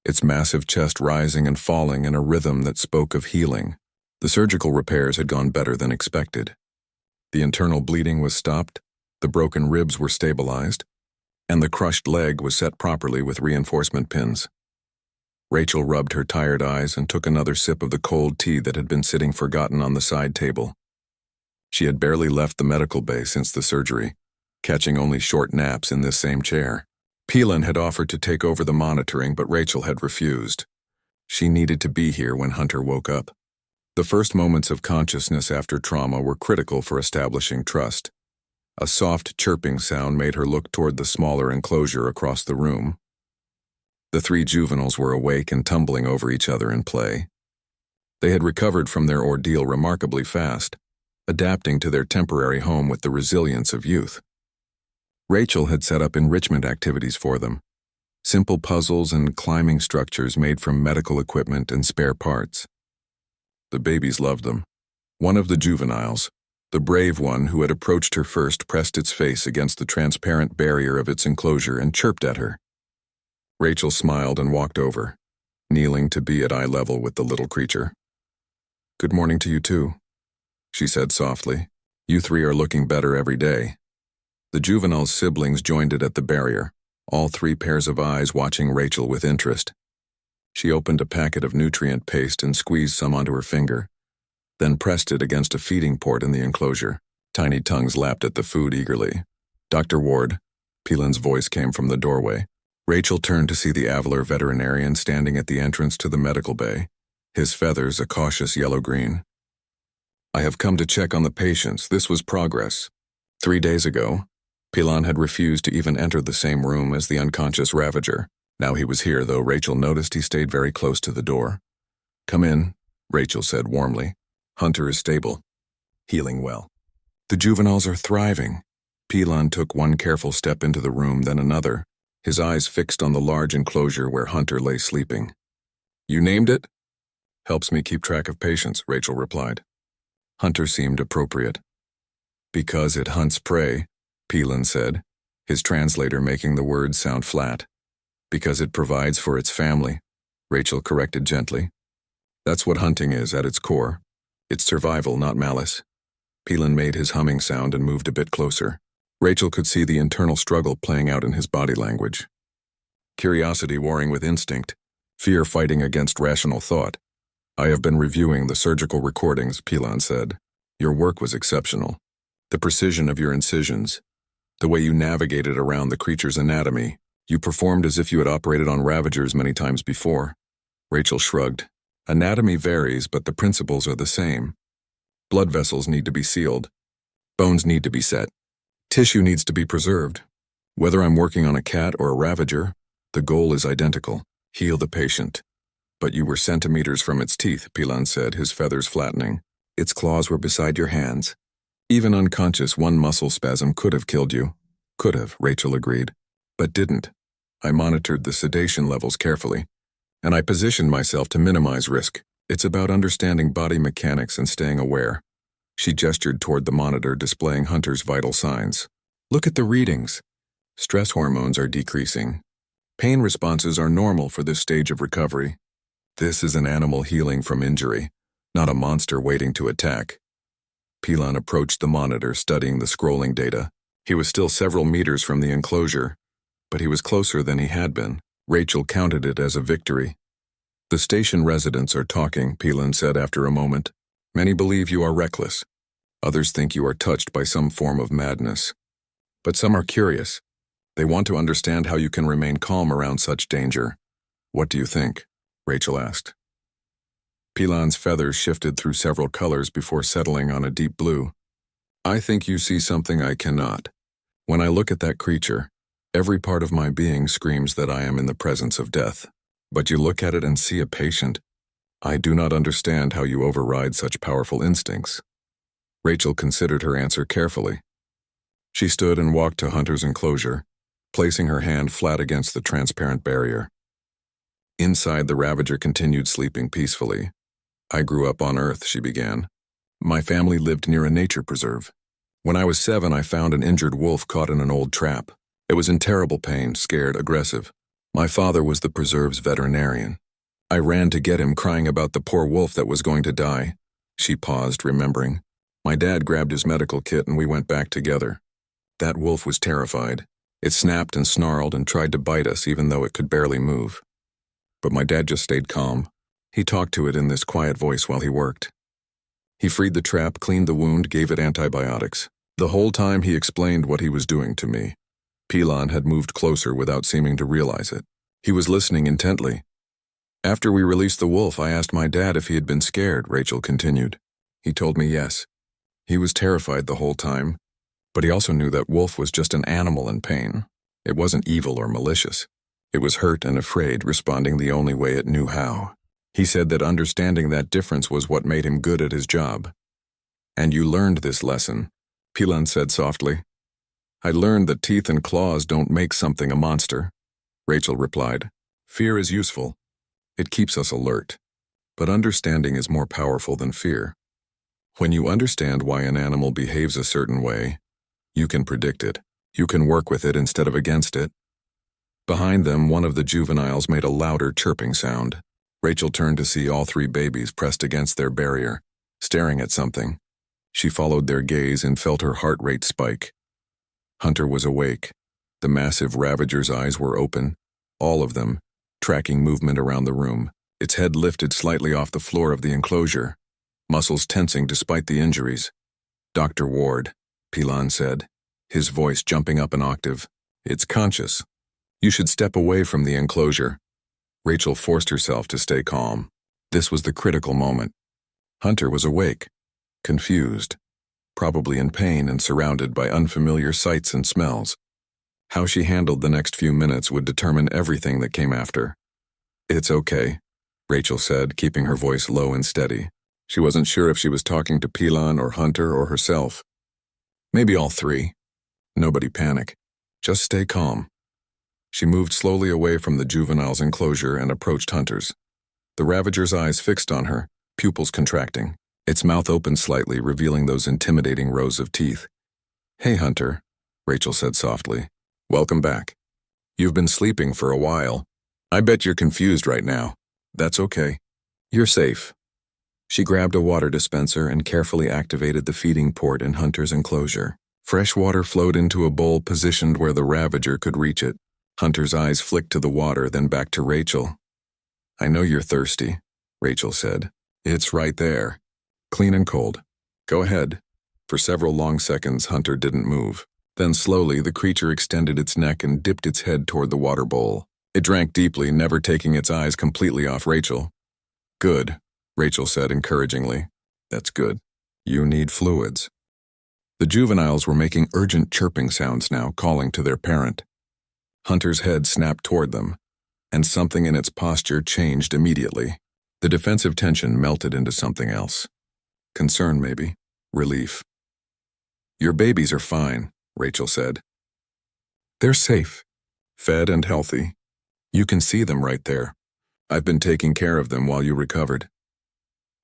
its massive chest rising and falling in a rhythm that spoke of healing. The surgical repairs had gone better than expected. The internal bleeding was stopped, the broken ribs were stabilized, and the crushed leg was set properly with reinforcement pins. Rachel rubbed her tired eyes and took another sip of the cold tea that had been sitting forgotten on the side table. She had barely left the medical bay since the surgery, catching only short naps in this same chair. Peelan had offered to take over the monitoring, but Rachel had refused. She needed to be here when Hunter woke up. The first moments of consciousness after trauma were critical for establishing trust. A soft chirping sound made her look toward the smaller enclosure across the room. The three juveniles were awake and tumbling over each other in play. They had recovered from their ordeal remarkably fast, adapting to their temporary home with the resilience of youth. Rachel had set up enrichment activities for them, simple puzzles and climbing structures made from medical equipment and spare parts. The babies loved them. One of the juveniles, the brave one who had approached her first, pressed its face against the transparent barrier of its enclosure and chirped at her. Rachel smiled and walked over, kneeling to be at eye level with the little creature. "Good morning to you too," she said softly. "You three are looking better every day." The juvenile's siblings joined it at the barrier, all three pairs of eyes watching Rachel with interest. She opened a packet of nutrient paste and squeezed some onto her finger, then pressed it against a feeding port in the enclosure. Tiny tongues lapped at the food eagerly. "Dr. Ward," Peelan's voice came from the doorway. Rachel turned to see the Avalar veterinarian standing at the entrance to the medical bay, his feathers a cautious yellow-green. "I have come to check on the patients. This was progress. 3 days ago, Peelan had refused to even enter the same room as the unconscious Ravager. Now he was here, though Rachel noticed he stayed very close to the door. "Come in," Rachel said warmly. "Hunter is stable, healing well. The juveniles are thriving." Peelan took one careful step into the room, then another, his eyes fixed on the large enclosure where Hunter lay sleeping. "You named it?" "Helps me keep track of patients," Rachel replied. Hunter seemed appropriate. "Because it hunts prey," Peelan said, his translator making the words sound flat. "Because it provides for its family," Rachel corrected gently. "That's what hunting is at its core. It's survival, not malice." Peelan made his humming sound and moved a bit closer. Rachel could see the internal struggle playing out in his body language. Curiosity warring with instinct, fear fighting against rational thought. "I have been reviewing the surgical recordings," Peelan said. "Your work was exceptional. The precision of your incisions, the way you navigated around the creature's anatomy. You performed as if you had operated on Ravagers many times before." Rachel shrugged. "Anatomy varies, but the principles are the same. Blood vessels need to be sealed. Bones need to be set. Tissue needs to be preserved. Whether I'm working on a cat or a Ravager, the goal is identical: heal the patient." "But you were centimeters from its teeth," Peelan said, his feathers flattening. "Its claws were beside your hands. Even unconscious, one muscle spasm could have killed you." "Could have," Rachel agreed. "But didn't. I monitored the sedation levels carefully, and I positioned myself to minimize risk. It's about understanding body mechanics and staying aware." She gestured toward the monitor displaying Hunter's vital signs. "Look at the readings. Stress hormones are decreasing. Pain responses are normal for this stage of recovery. This is an animal healing from injury, not a monster waiting to attack." Peelan approached the monitor, studying the scrolling data. He was still several meters from the enclosure, but he was closer than he had been. Rachel counted it as a victory. "The station residents are talking," Peelan said after a moment. "Many believe you are reckless. Others think you are touched by some form of madness. But some are curious. They want to understand how you can remain calm around such danger." "What do you think?" Rachel asked. Peelan's feathers shifted through several colors before settling on a deep blue. "I think you see something I cannot. When I look at that creature, every part of my being screams that I am in the presence of death. But you look at it and see a patient. I do not understand how you override such powerful instincts." Rachel considered her answer carefully. She stood and walked to Hunter's enclosure, placing her hand flat against the transparent barrier. Inside, the Ravager continued sleeping peacefully. "I grew up on Earth," she began. "My family lived near a nature preserve. When I was 7, I found an injured wolf caught in an old trap. It was in terrible pain, scared, aggressive. My father was the preserve's veterinarian. I ran to get him, crying about the poor wolf that was going to die." She paused, remembering. "My dad grabbed his medical kit and we went back together. That wolf was terrified. It snapped and snarled and tried to bite us even though it could barely move. But my dad just stayed calm. He talked to it in this quiet voice while he worked. He freed the trap, cleaned the wound, gave it antibiotics. The whole time he explained what he was doing to me. Pilon had moved closer without seeming to realize it. He was listening intently. After we released the wolf, I asked my dad if he had been scared, Rachel continued. He told me yes. He was terrified the whole time, but he also knew that Wolf was just an animal in pain. It wasn't evil or malicious. It was hurt and afraid, responding the only way it knew how. He said that understanding that difference was what made him good at his job. And you learned this lesson, Pilon said softly. I learned that teeth and claws don't make something a monster, Rachel replied. Fear is useful. It keeps us alert. But understanding is more powerful than fear. When you understand why an animal behaves a certain way, you can predict it. You can work with it instead of against it. Behind them, one of the juveniles made a louder chirping sound. Rachel turned to see all three babies pressed against their barrier, staring at something. She followed their gaze and felt her heart rate spike. Hunter was awake. The massive Ravager's eyes were open, all of them, tracking movement around the room. Its head lifted slightly off the floor of the enclosure, muscles tensing despite the injuries. Dr. Ward, Pilon said, his voice jumping up an octave. It's conscious. You should step away from the enclosure. Rachel forced herself to stay calm. This was the critical moment. Hunter was awake, confused, probably in pain and surrounded by unfamiliar sights and smells. How she handled the next few minutes would determine everything that came after. It's okay, Rachel said, keeping her voice low and steady. She wasn't sure if she was talking to Pilon or Hunter or herself. Maybe all three. Nobody panic. Just stay calm. She moved slowly away from the juvenile's enclosure and approached Hunter's. The Ravager's eyes fixed on her, pupils contracting. Its mouth opened slightly, revealing those intimidating rows of teeth. Hey, Hunter, Rachel said softly. Welcome back. You've been sleeping for a while. I bet you're confused right now. That's okay. You're safe. She grabbed a water dispenser and carefully activated the feeding port in Hunter's enclosure. Fresh water flowed into a bowl positioned where the Ravager could reach it. Hunter's eyes flicked to the water, then back to Rachel. I know you're thirsty, Rachel said. It's right there. Clean and cold. Go ahead. For several long seconds, Hunter didn't move. Then slowly, the creature extended its neck and dipped its head toward the water bowl. It drank deeply, never taking its eyes completely off Rachel. Good, Rachel said encouragingly. That's good. You need fluids. The juveniles were making urgent chirping sounds now, calling to their parent. Hunter's head snapped toward them, and something in its posture changed immediately. The defensive tension melted into something else. Concern, maybe. Relief. Your babies are fine, Rachel said. They're safe, fed and healthy. You can see them right there. I've been taking care of them while you recovered.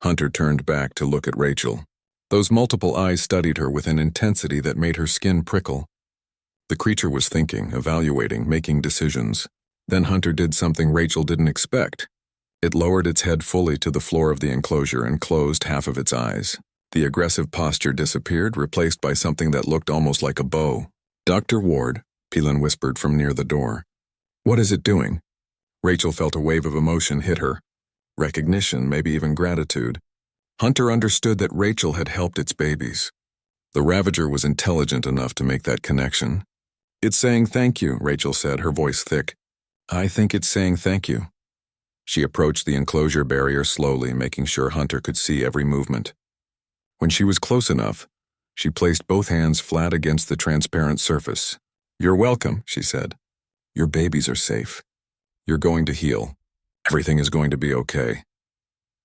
Hunter turned back to look at Rachel. Those multiple eyes studied her with an intensity that made her skin prickle. The creature was thinking, evaluating, making decisions. Then Hunter did something Rachel didn't expect. It lowered its head fully to the floor of the enclosure and closed half of its eyes. The aggressive posture disappeared, replaced by something that looked almost like a bow. Dr. Ward, Pilon whispered from near the door. What is it doing? Rachel felt a wave of emotion hit her. Recognition, maybe even gratitude. Hunter understood that Rachel had helped its babies. The Ravager was intelligent enough to make that connection. It's saying thank you, Rachel said, her voice thick. I think it's saying thank you. She approached the enclosure barrier slowly, making sure Hunter could see every movement. When she was close enough, she placed both hands flat against the transparent surface. You're welcome, she said. Your babies are safe. You're going to heal. Everything is going to be okay.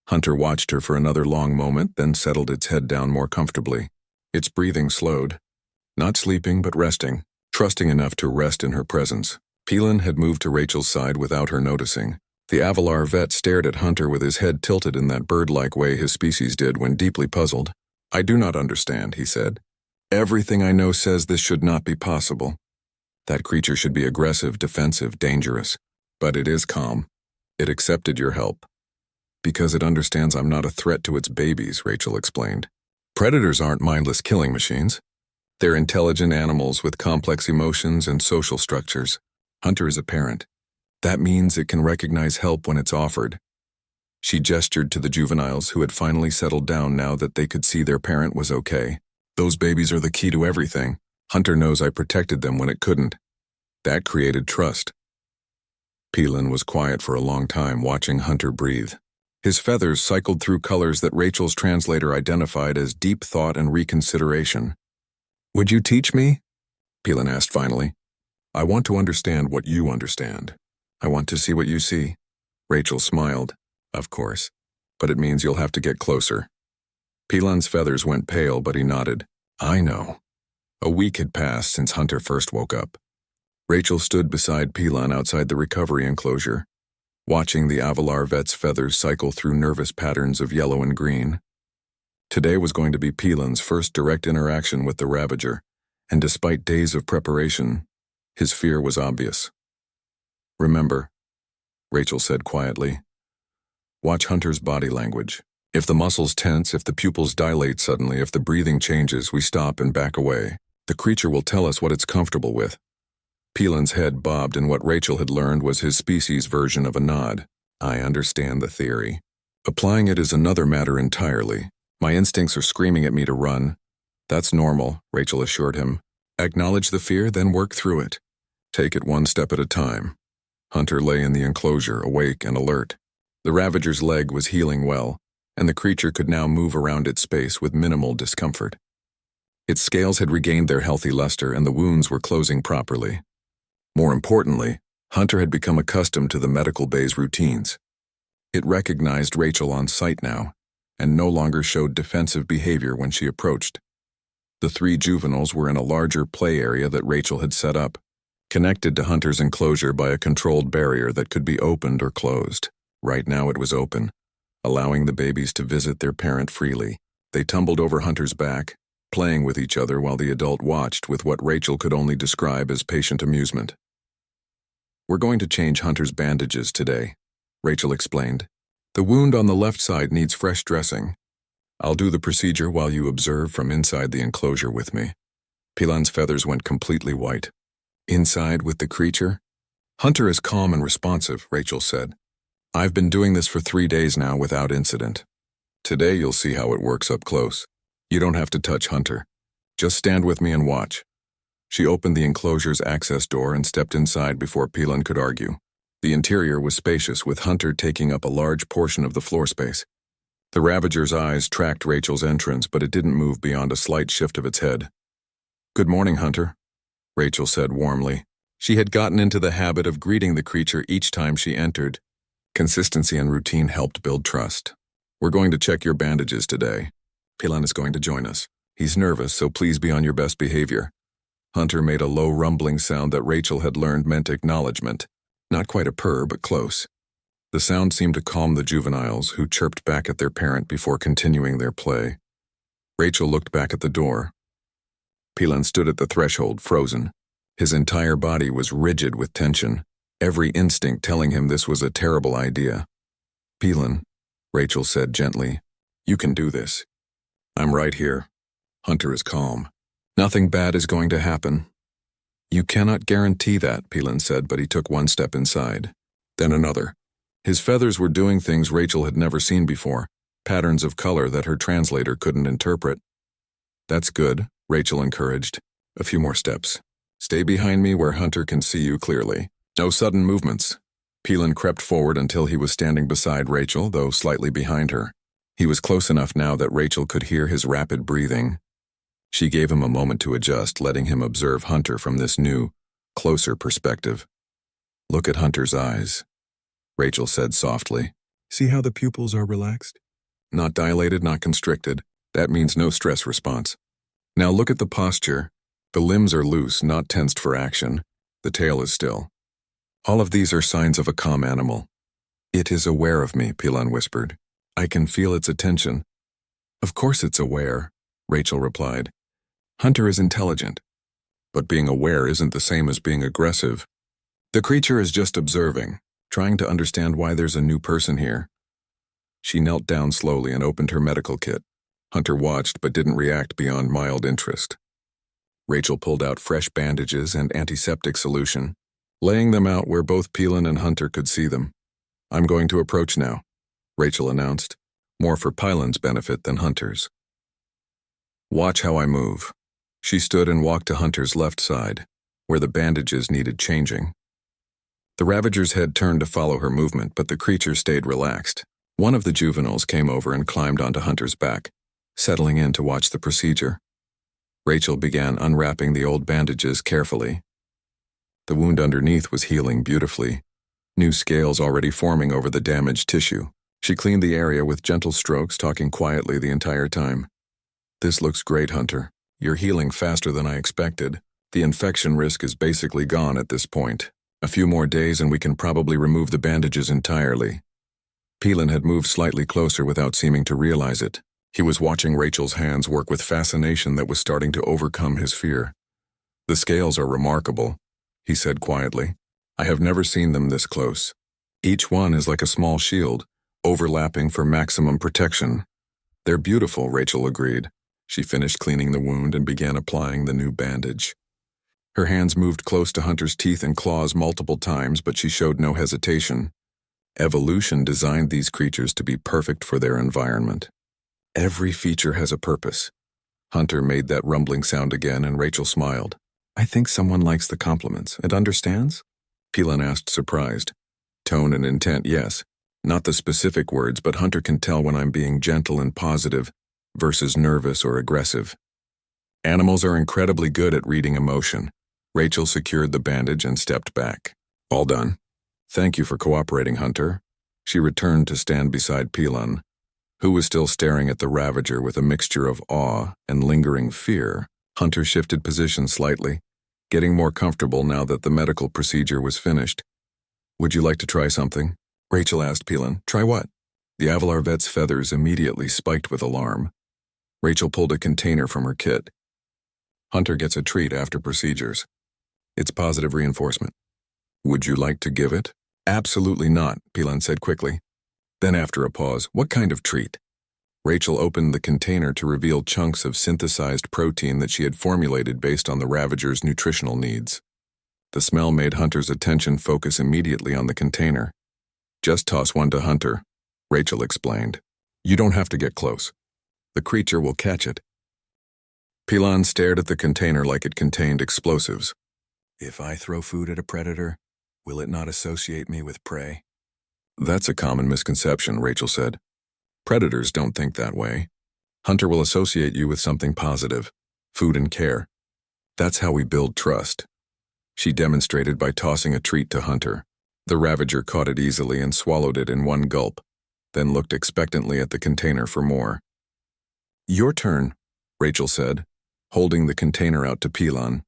Hunter watched her for another long moment, then settled its head down more comfortably. Its breathing slowed. Not sleeping, but resting, trusting enough to rest in her presence. Pilon had moved to Rachel's side without her noticing. The Avalar vet stared at Hunter with his head tilted in that bird-like way his species did when deeply puzzled. I do not understand, he said. Everything I know says this should not be possible. That creature should be aggressive, defensive, dangerous. But it is calm. It accepted your help. Because it understands I'm not a threat to its babies, Rachel explained. Predators aren't mindless killing machines. They're intelligent animals with complex emotions and social structures. Hunter is a parent. That means it can recognize help when it's offered. She gestured to the juveniles who had finally settled down now that they could see their parent was okay. Those babies are the key to everything. Hunter knows I protected them when it couldn't. That created trust. Peelan was quiet for a long time, watching Hunter breathe. His feathers cycled through colors that Rachel's translator identified as deep thought and reconsideration. "Would you teach me?" Peelan asked finally. "I want to understand what you understand. I want to see what you see." Rachel smiled. "Of course. But it means you'll have to get closer." Peelan's feathers went pale, but he nodded. "I know." A week had passed since Hunter first woke up. Rachel stood beside Peelan outside the recovery enclosure, watching the Avalar vet's feathers cycle through nervous patterns of yellow and green. Today was going to be Peelan's first direct interaction with the Ravager, and despite days of preparation, his fear was obvious. "Remember," Rachel said quietly, "watch Hunter's body language. If the muscles tense, if the pupils dilate suddenly, if the breathing changes, we stop and back away. The creature will tell us what it's comfortable with." Peelan's head bobbed, and what Rachel had learned was his species' version of a nod. "I understand the theory. Applying it is another matter entirely. My instincts are screaming at me to run." "That's normal," Rachel assured him. "Acknowledge the fear, then work through it. Take it one step at a time." Hunter lay in the enclosure, awake and alert. The Ravager's leg was healing well, and the creature could now move around its space with minimal discomfort. Its scales had regained their healthy luster, and the wounds were closing properly. More importantly, Hunter had become accustomed to the medical bay's routines. It recognized Rachel on sight now, and no longer showed defensive behavior when she approached. The three juveniles were in a larger play area that Rachel had set up, connected to Hunter's enclosure by a controlled barrier that could be opened or closed. Right now it was open, allowing the babies to visit their parent freely. They tumbled over Hunter's back, playing with each other while the adult watched with what Rachel could only describe as patient amusement. "We're going to change Hunter's bandages today," Rachel explained. "The wound on the left side needs fresh dressing. I'll do the procedure while you observe from inside the enclosure with me." Peelan's feathers went completely white. "Inside with the creature?" "Hunter is calm and responsive," Rachel said. "I've been doing this for 3 days now without incident. Today you'll see how it works up close. You don't have to touch Hunter. Just stand with me and watch." She opened the enclosure's access door and stepped inside before Peelan could argue. The interior was spacious, with Hunter taking up a large portion of the floor space. The Ravager's eyes tracked Rachel's entrance, but it didn't move beyond a slight shift of its head. "Good morning, Hunter," Rachel said warmly. She had gotten into the habit of greeting the creature each time she entered. Consistency and routine helped build trust. "We're going to check your bandages today. Peelan is going to join us. He's nervous, so please be on your best behavior." Hunter made a low rumbling sound that Rachel had learned meant acknowledgement. Not quite a purr, but close. The sound seemed to calm the juveniles, who chirped back at their parent before continuing their play. Rachel looked back at the door. Peelan stood at the threshold, frozen. His entire body was rigid with tension, every instinct telling him this was a terrible idea. "Peelan," Rachel said gently, "you can do this. I'm right here." Hunter is calm. "Nothing bad is going to happen." "You cannot guarantee that," Peelan said, but he took one step inside. Then another. His feathers were doing things Rachel had never seen before, patterns of color that her translator couldn't interpret. "That's good," Rachel encouraged. "A few more steps. Stay behind me where Hunter can see you clearly. No sudden movements." Peelan crept forward until he was standing beside Rachel, though slightly behind her. He was close enough now that Rachel could hear his rapid breathing. She gave him a moment to adjust, letting him observe Hunter from this new, closer perspective. "Look at Hunter's eyes," Rachel said softly. "See how the pupils are relaxed? Not dilated, not constricted. That means no stress response. Now look at the posture. The limbs are loose, not tensed for action. The tail is still. All of these are signs of a calm animal." "It is aware of me," Peelan whispered. "I can feel its attention." "Of course it's aware," Rachel replied. "Hunter is intelligent. But being aware isn't the same as being aggressive. The creature is just observing, trying to understand why there's a new person here." She knelt down slowly and opened her medical kit. Hunter watched but didn't react beyond mild interest. Rachel pulled out fresh bandages and antiseptic solution, laying them out where both Peelan and Hunter could see them. "I'm going to approach now," Rachel announced, more for Peelan's benefit than Hunter's. "Watch how I move." She stood and walked to Hunter's left side, where the bandages needed changing. The Ravager's head turned to follow her movement, but the creature stayed relaxed. One of the juveniles came over and climbed onto Hunter's back, settling in to watch the procedure. Rachel began unwrapping the old bandages carefully. The wound underneath was healing beautifully, new scales already forming over the damaged tissue. She cleaned the area with gentle strokes, talking quietly the entire time. "This looks great, Hunter. You're healing faster than I expected. The infection risk is basically gone at this point. A few more days and we can probably remove the bandages entirely." Peelan had moved slightly closer without seeming to realize it. He was watching Rachel's hands work with fascination that was starting to overcome his fear. "The scales are remarkable," he said quietly. "I have never seen them this close. Each one is like a small shield, overlapping for maximum protection." "They're beautiful," Rachel agreed. She finished cleaning the wound and began applying the new bandage. Her hands moved close to Hunter's teeth and claws multiple times, but she showed no hesitation. Evolution designed these creatures to be perfect for their environment. Every feature has a purpose. Hunter made that rumbling sound again, and Rachel smiled. "I think someone likes the compliments and understands?" Peelan asked, surprised. "Tone and intent, yes. Not the specific words, but Hunter can tell when I'm being gentle and positive versus nervous or aggressive. Animals are incredibly good at reading emotion." Rachel secured the bandage and stepped back. "All done. Thank you for cooperating, Hunter." She returned to stand beside Peelan, who was still staring at the Ravager with a mixture of awe and lingering fear. Hunter shifted position slightly, getting more comfortable now that the medical procedure was finished. "Would you like to try something?" Rachel asked Peelan. "Try what?" The Avalar vet's feathers immediately spiked with alarm. Rachel pulled a container from her kit. "Hunter gets a treat after procedures. It's positive reinforcement. Would you like to give it?" "Absolutely not," Peelan said quickly. Then after a pause, "What kind of treat?" Rachel opened the container to reveal chunks of synthesized protein that she had formulated based on the Ravager's nutritional needs. The smell made Hunter's attention focus immediately on the container. "Just toss one to Hunter," Rachel explained. "You don't have to get close. The creature will catch it." Peelan stared at the container like it contained explosives. "If I throw food at a predator, will it not associate me with prey?" "That's a common misconception," Rachel said. "Predators don't think that way. Hunter will associate you with something positive, food and care. That's how we build trust." She demonstrated by tossing a treat to Hunter. The Ravager caught it easily and swallowed it in one gulp, then looked expectantly at the container for more. "Your turn," Rachel said, holding the container out to Peelan.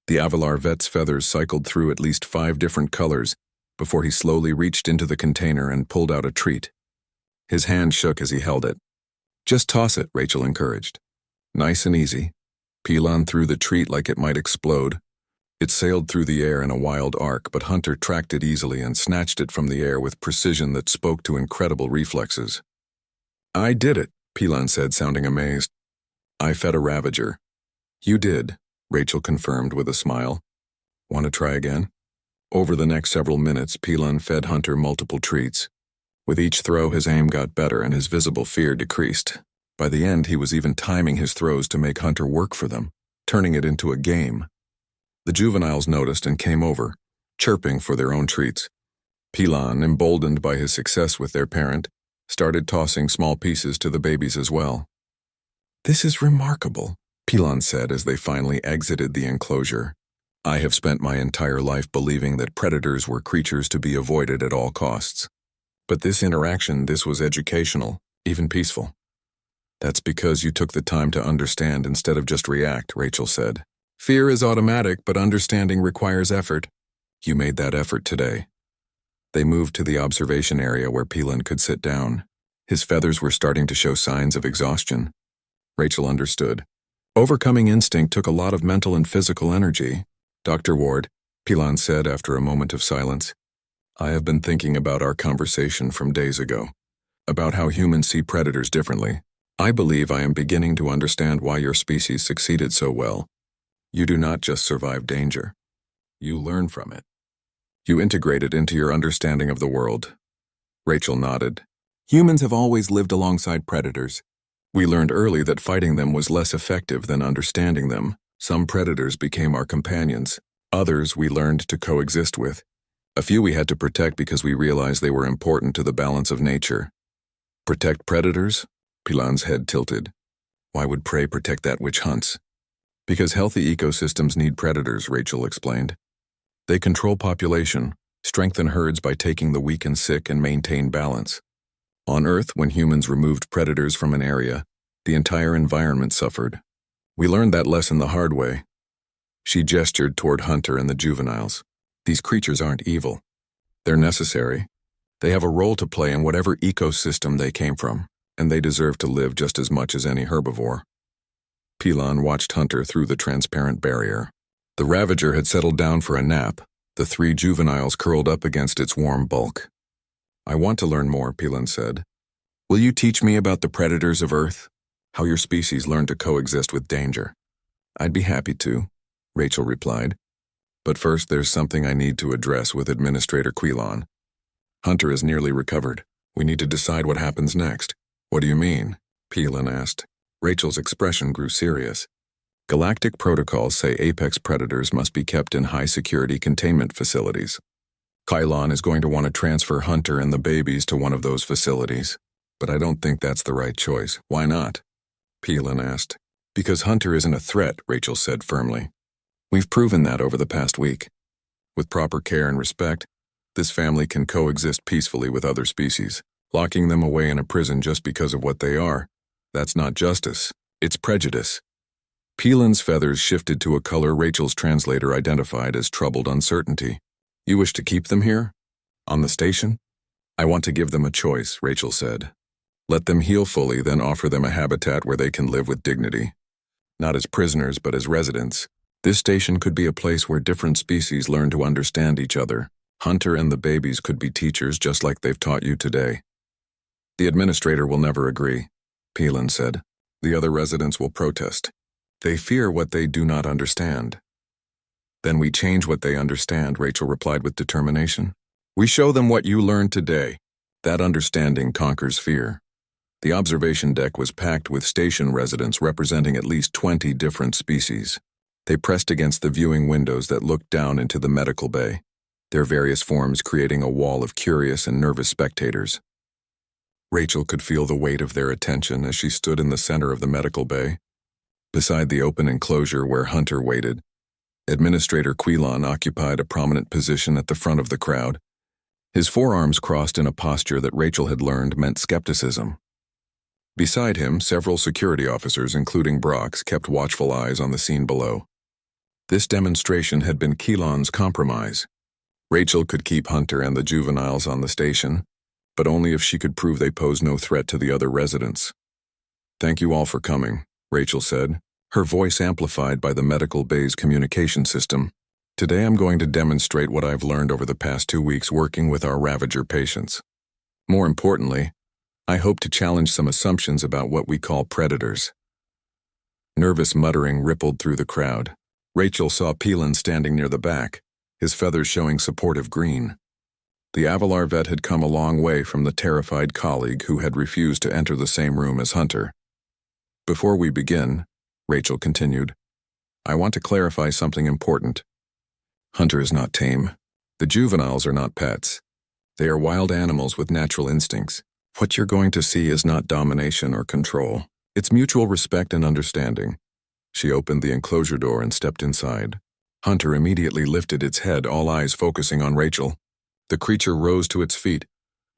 The Avalar vet's feathers cycled through at least 5 different colors before he slowly reached into the container and pulled out a treat. His hand shook as he held it. "Just toss it," Rachel encouraged. Nice and easy. Peelan threw the treat like it might explode. It sailed through the air in a wild arc, but Hunter tracked it easily and snatched it from the air with precision that spoke to incredible reflexes. "I did it," Peelan said, sounding amazed. "I fed a Ravager." "You did," Rachel confirmed with a smile. "Want to try again?" Over the next several minutes, Peelan fed Hunter multiple treats. With each throw, his aim got better and his visible fear decreased. By the end, he was even timing his throws to make Hunter work for them, turning it into a game. The juveniles noticed and came over, chirping for their own treats. Peelan, emboldened by his success with their parent, started tossing small pieces to the babies as well. "This is remarkable," Peelan said as they finally exited the enclosure. "I have spent my entire life believing that predators were creatures to be avoided at all costs. But this interaction, this was educational, even peaceful." "That's because you took the time to understand instead of just react," Rachel said. "Fear is automatic, but understanding requires effort. You made that effort today." They moved to the observation area where Peelan could sit down. His feathers were starting to show signs of exhaustion. Rachel understood. Overcoming instinct took a lot of mental and physical energy. "Dr. Ward," Peelan said after a moment of silence, "I have been thinking about our conversation from days ago, about how humans see predators differently. I believe I am beginning to understand why your species succeeded so well. You do not just survive danger. You learn from it. You integrate it into your understanding of the world. Rachel nodded. Humans have always lived alongside predators. We learned early that fighting them was less effective than understanding them. Some predators became our companions. Others we learned to coexist with. A few we had to protect because we realized they were important to the balance of nature. Protect predators? Pilan's head tilted. Why would prey protect that which hunts? Because healthy ecosystems need predators, Rachel explained. They control population, strengthen herds by taking the weak and sick, and maintain balance. On Earth, when humans removed predators from an area, the entire environment suffered. We learned that lesson the hard way. She gestured toward Hunter and the juveniles. These creatures aren't evil. They're necessary. They have a role to play in whatever ecosystem they came from, and they deserve to live just as much as any herbivore. Pilan watched Hunter through the transparent barrier. The Ravager had settled down for a nap, the three juveniles curled up against its warm bulk. I want to learn more, Pilan said. Will you teach me about the predators of Earth? How your species learned to coexist with danger? I'd be happy to, Rachel replied. But first there's something I need to address with Administrator Quilon. Hunter is nearly recovered. We need to decide what happens next. What do you mean? Pilan asked. Rachel's expression grew serious. Galactic protocols say apex predators must be kept in high-security containment facilities. Kylon is going to want to transfer Hunter and the babies to one of those facilities. But I don't think that's the right choice. Why not? Pilan asked. Because Hunter isn't a threat, Rachel said firmly. We've proven that over the past week. With proper care and respect, this family can coexist peacefully with other species. Locking them away in a prison just because of what they are, that's not justice, it's prejudice. Pilan's feathers shifted to a color Rachel's translator identified as troubled uncertainty. You wish to keep them here? On the station? I want to give them a choice, Rachel said. Let them heal fully, then offer them a habitat where they can live with dignity. Not as prisoners, but as residents. This station could be a place where different species learn to understand each other. Hunter and the babies could be teachers just like they've taught you today. The administrator will never agree, Pilan said. The other residents will protest. They fear what they do not understand. Then we change what they understand, Rachel replied with determination. We show them what you learned today. That understanding conquers fear. The observation deck was packed with station residents representing at least 20 different species. They pressed against the viewing windows that looked down into the medical bay, their various forms creating a wall of curious and nervous spectators. Rachel could feel the weight of their attention as she stood in the center of the medical bay. Beside the open enclosure where Hunter waited, Administrator Quilon occupied a prominent position at the front of the crowd. His forearms crossed in a posture that Rachel had learned meant skepticism. Beside him, several security officers, including Brock's, kept watchful eyes on the scene below. This demonstration had been Quilon's compromise. Rachel could keep Hunter and the juveniles on the station, but only if she could prove they posed no threat to the other residents. Thank you all for coming, Rachel said, her voice amplified by the medical bay's communication system. Today I'm going to demonstrate what I've learned over the past 2 weeks working with our Ravager patients. More importantly, I hope to challenge some assumptions about what we call predators. Nervous muttering rippled through the crowd. Rachel saw Pilan standing near the back, his feathers showing supportive green. The Avalar vet had come a long way from the terrified colleague who had refused to enter the same room as Hunter. Before we begin, Rachel continued, I want to clarify something important. Hunter is not tame. The juveniles are not pets. They are wild animals with natural instincts. What you're going to see is not domination or control. It's mutual respect and understanding. She opened the enclosure door and stepped inside. Hunter immediately lifted its head, all eyes focusing on Rachel. The creature rose to its feet,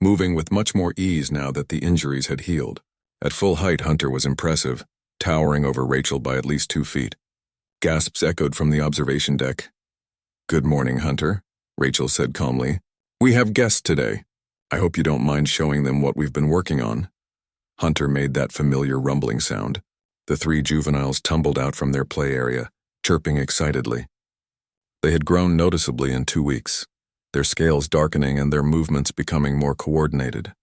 moving with much more ease now that the injuries had healed. At full height, Hunter was impressive, towering over Rachel by at least 2 feet. Gasps echoed from the observation deck. Good morning, Hunter, Rachel said calmly. We have guests today. I hope you don't mind showing them what we've been working on. Hunter made that familiar rumbling sound. The 3 juveniles tumbled out from their play area, chirping excitedly. They had grown noticeably in 2 weeks, their scales darkening and their movements becoming more coordinated.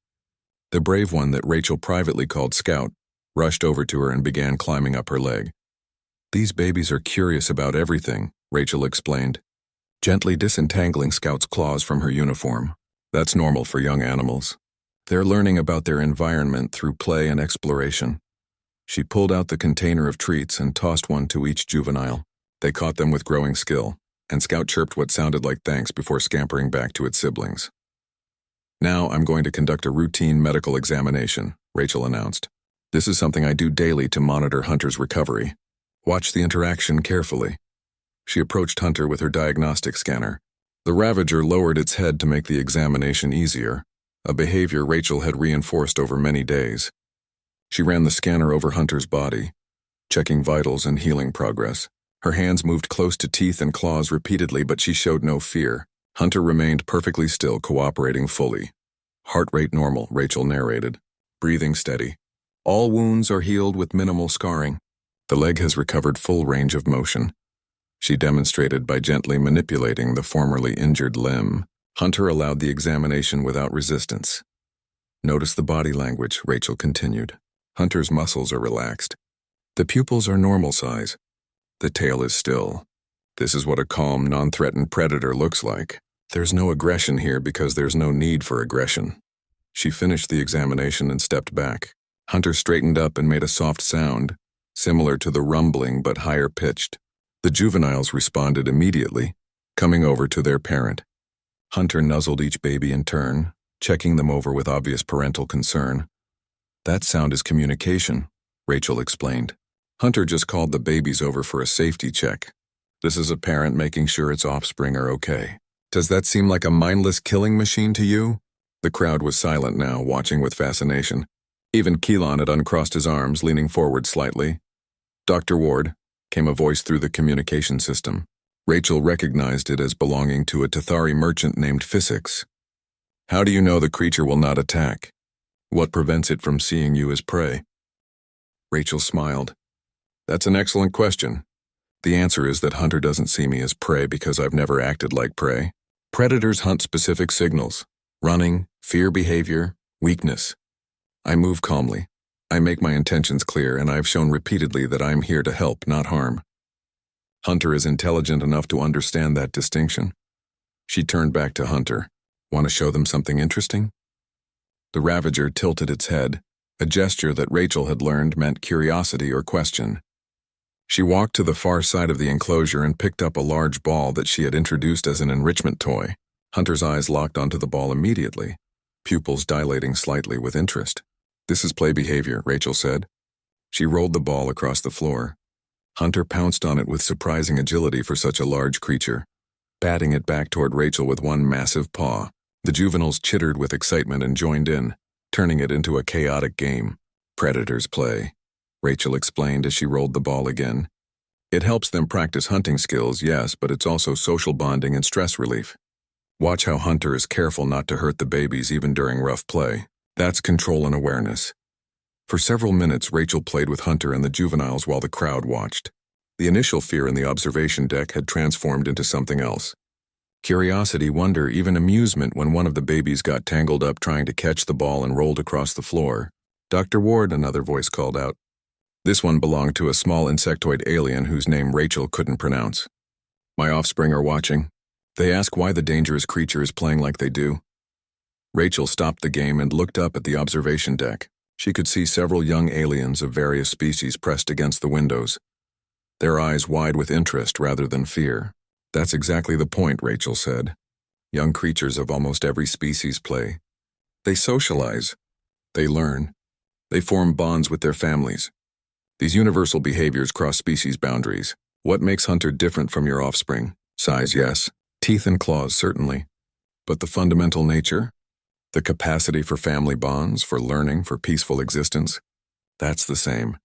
The brave one that Rachel privately called Scout rushed over to her and began climbing up her leg. These babies are curious about everything, Rachel explained. gently disentangling Scout's claws from her uniform. That's normal for young animals. They're learning about their environment through play and exploration. She pulled out the container of treats and tossed one to each juvenile. They caught them with growing skill, and Scout chirped what sounded like thanks before scampering back to its siblings. Now I'm going to conduct a routine medical examination, Rachel announced. This is something I do daily to monitor Hunter's recovery. Watch the interaction carefully. She approached Hunter with her diagnostic scanner. The Ravager lowered its head to make the examination easier, a behavior Rachel had reinforced over many days. She ran the scanner over Hunter's body, checking vitals and healing progress. Her hands moved close to teeth and claws repeatedly, but she showed no fear. Hunter remained perfectly still, cooperating fully. Heart rate normal, Rachel narrated. Breathing steady. All wounds are healed with minimal scarring. The leg has recovered full range of motion. She demonstrated by gently manipulating the formerly injured limb. Hunter allowed the examination without resistance. Notice the body language, Rachel continued. Hunter's muscles are relaxed. The pupils are normal size. The tail is still. This is what a calm, non-threatened predator looks like. There's no aggression here because there's no need for aggression. She finished the examination and stepped back. Hunter straightened up and made a soft sound, similar to the rumbling but higher pitched. The juveniles responded immediately, coming over to their parent. Hunter nuzzled each baby in turn, checking them over with obvious parental concern. That sound is communication, Rachel explained. Hunter just called the babies over for a safety check. This is a parent making sure its offspring are okay. Does that seem like a mindless killing machine to you? The crowd was silent now, watching with fascination. Even Keelan had uncrossed his arms, leaning forward slightly. Dr. Ward, came a voice through the communication system. Rachel recognized it as belonging to a Tathari merchant named Physics. How do you know the creature will not attack? What prevents it from seeing you as prey? Rachel smiled. That's an excellent question. The answer is that Hunter doesn't see me as prey because I've never acted like prey. Predators hunt specific signals: running, fear behavior, weakness. I move calmly. I make my intentions clear, and I've shown repeatedly that I'm here to help, not harm. Hunter is intelligent enough to understand that distinction. She turned back to Hunter. Want to show them something interesting? The Ravager tilted its head, a gesture that Rachel had learned meant curiosity or question. She walked to the far side of the enclosure and picked up a large ball that she had introduced as an enrichment toy. Hunter's eyes locked onto the ball immediately, pupils dilating slightly with interest. This is play behavior, Rachel said. She rolled the ball across the floor. Hunter pounced on it with surprising agility for such a large creature, batting it back toward Rachel with one massive paw. The juveniles chittered with excitement and joined in, turning it into a chaotic game. Predators play, Rachel explained as she rolled the ball again. It helps them practice hunting skills, yes, but it's also social bonding and stress relief. Watch how Hunter is careful not to hurt the babies even during rough play. That's control and awareness. For several minutes, Rachel played with Hunter and the juveniles while the crowd watched. The initial fear in the observation deck had transformed into something else. Curiosity, wonder, even amusement when one of the babies got tangled up trying to catch the ball and rolled across the floor. Dr. Ward, another voice called out. This one belonged to a small insectoid alien whose name Rachel couldn't pronounce. My offspring are watching. They ask why the dangerous creature is playing like they do. Rachel stopped the game and looked up at the observation deck. She could see several young aliens of various species pressed against the windows, their eyes wide with interest rather than fear. That's exactly the point, Rachel said. Young creatures of almost every species play. They socialize. They learn. They form bonds with their families. These universal behaviors cross species boundaries. What makes Hunter different from your offspring? Size, yes. Teeth and claws, certainly. But the fundamental nature? The capacity for family bonds, for learning, for peaceful existence? That's the same.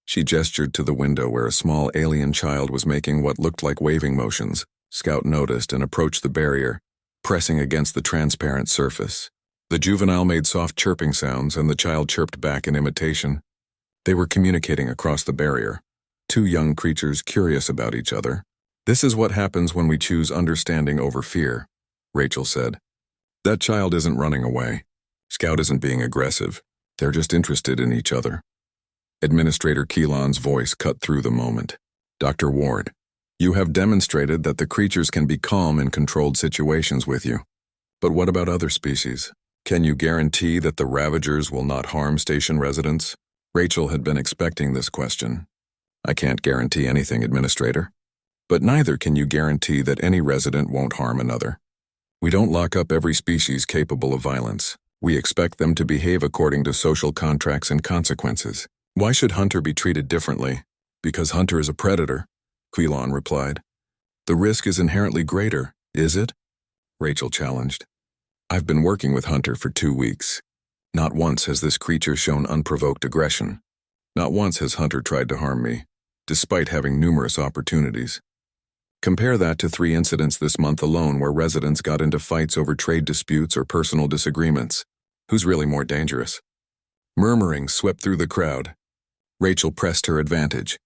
She gestured to the window where a small alien child was making what looked like waving motions. Scout noticed and approached the barrier, pressing against the transparent surface. The juvenile made soft chirping sounds, and the child chirped back in imitation. They were communicating across the barrier, two young creatures curious about each other. This is what happens when we choose understanding over fear, Rachel said. That child isn't running away. Scout isn't being aggressive. They're just interested in each other. Administrator Keelan's voice cut through the moment. Dr. Ward, You have demonstrated that the creatures can be calm in controlled situations with you. But what about other species? Can you guarantee that the Ravagers will not harm station residents? Rachel had been expecting this question. I can't guarantee anything, Administrator. But neither can you guarantee that any resident won't harm another. We don't lock up every species capable of violence. We expect them to behave according to social contracts and consequences. Why should Hunter be treated differently? Because Hunter is a predator, Quilon replied. The risk is inherently greater, is it? Rachel challenged. I've been working with Hunter for 2 weeks. Not once has this creature shown unprovoked aggression. Not once has Hunter tried to harm me, despite having numerous opportunities. Compare that to 3 incidents this month alone where residents got into fights over trade disputes or personal disagreements. Who's really more dangerous? Murmuring swept through the crowd. Rachel pressed her advantage.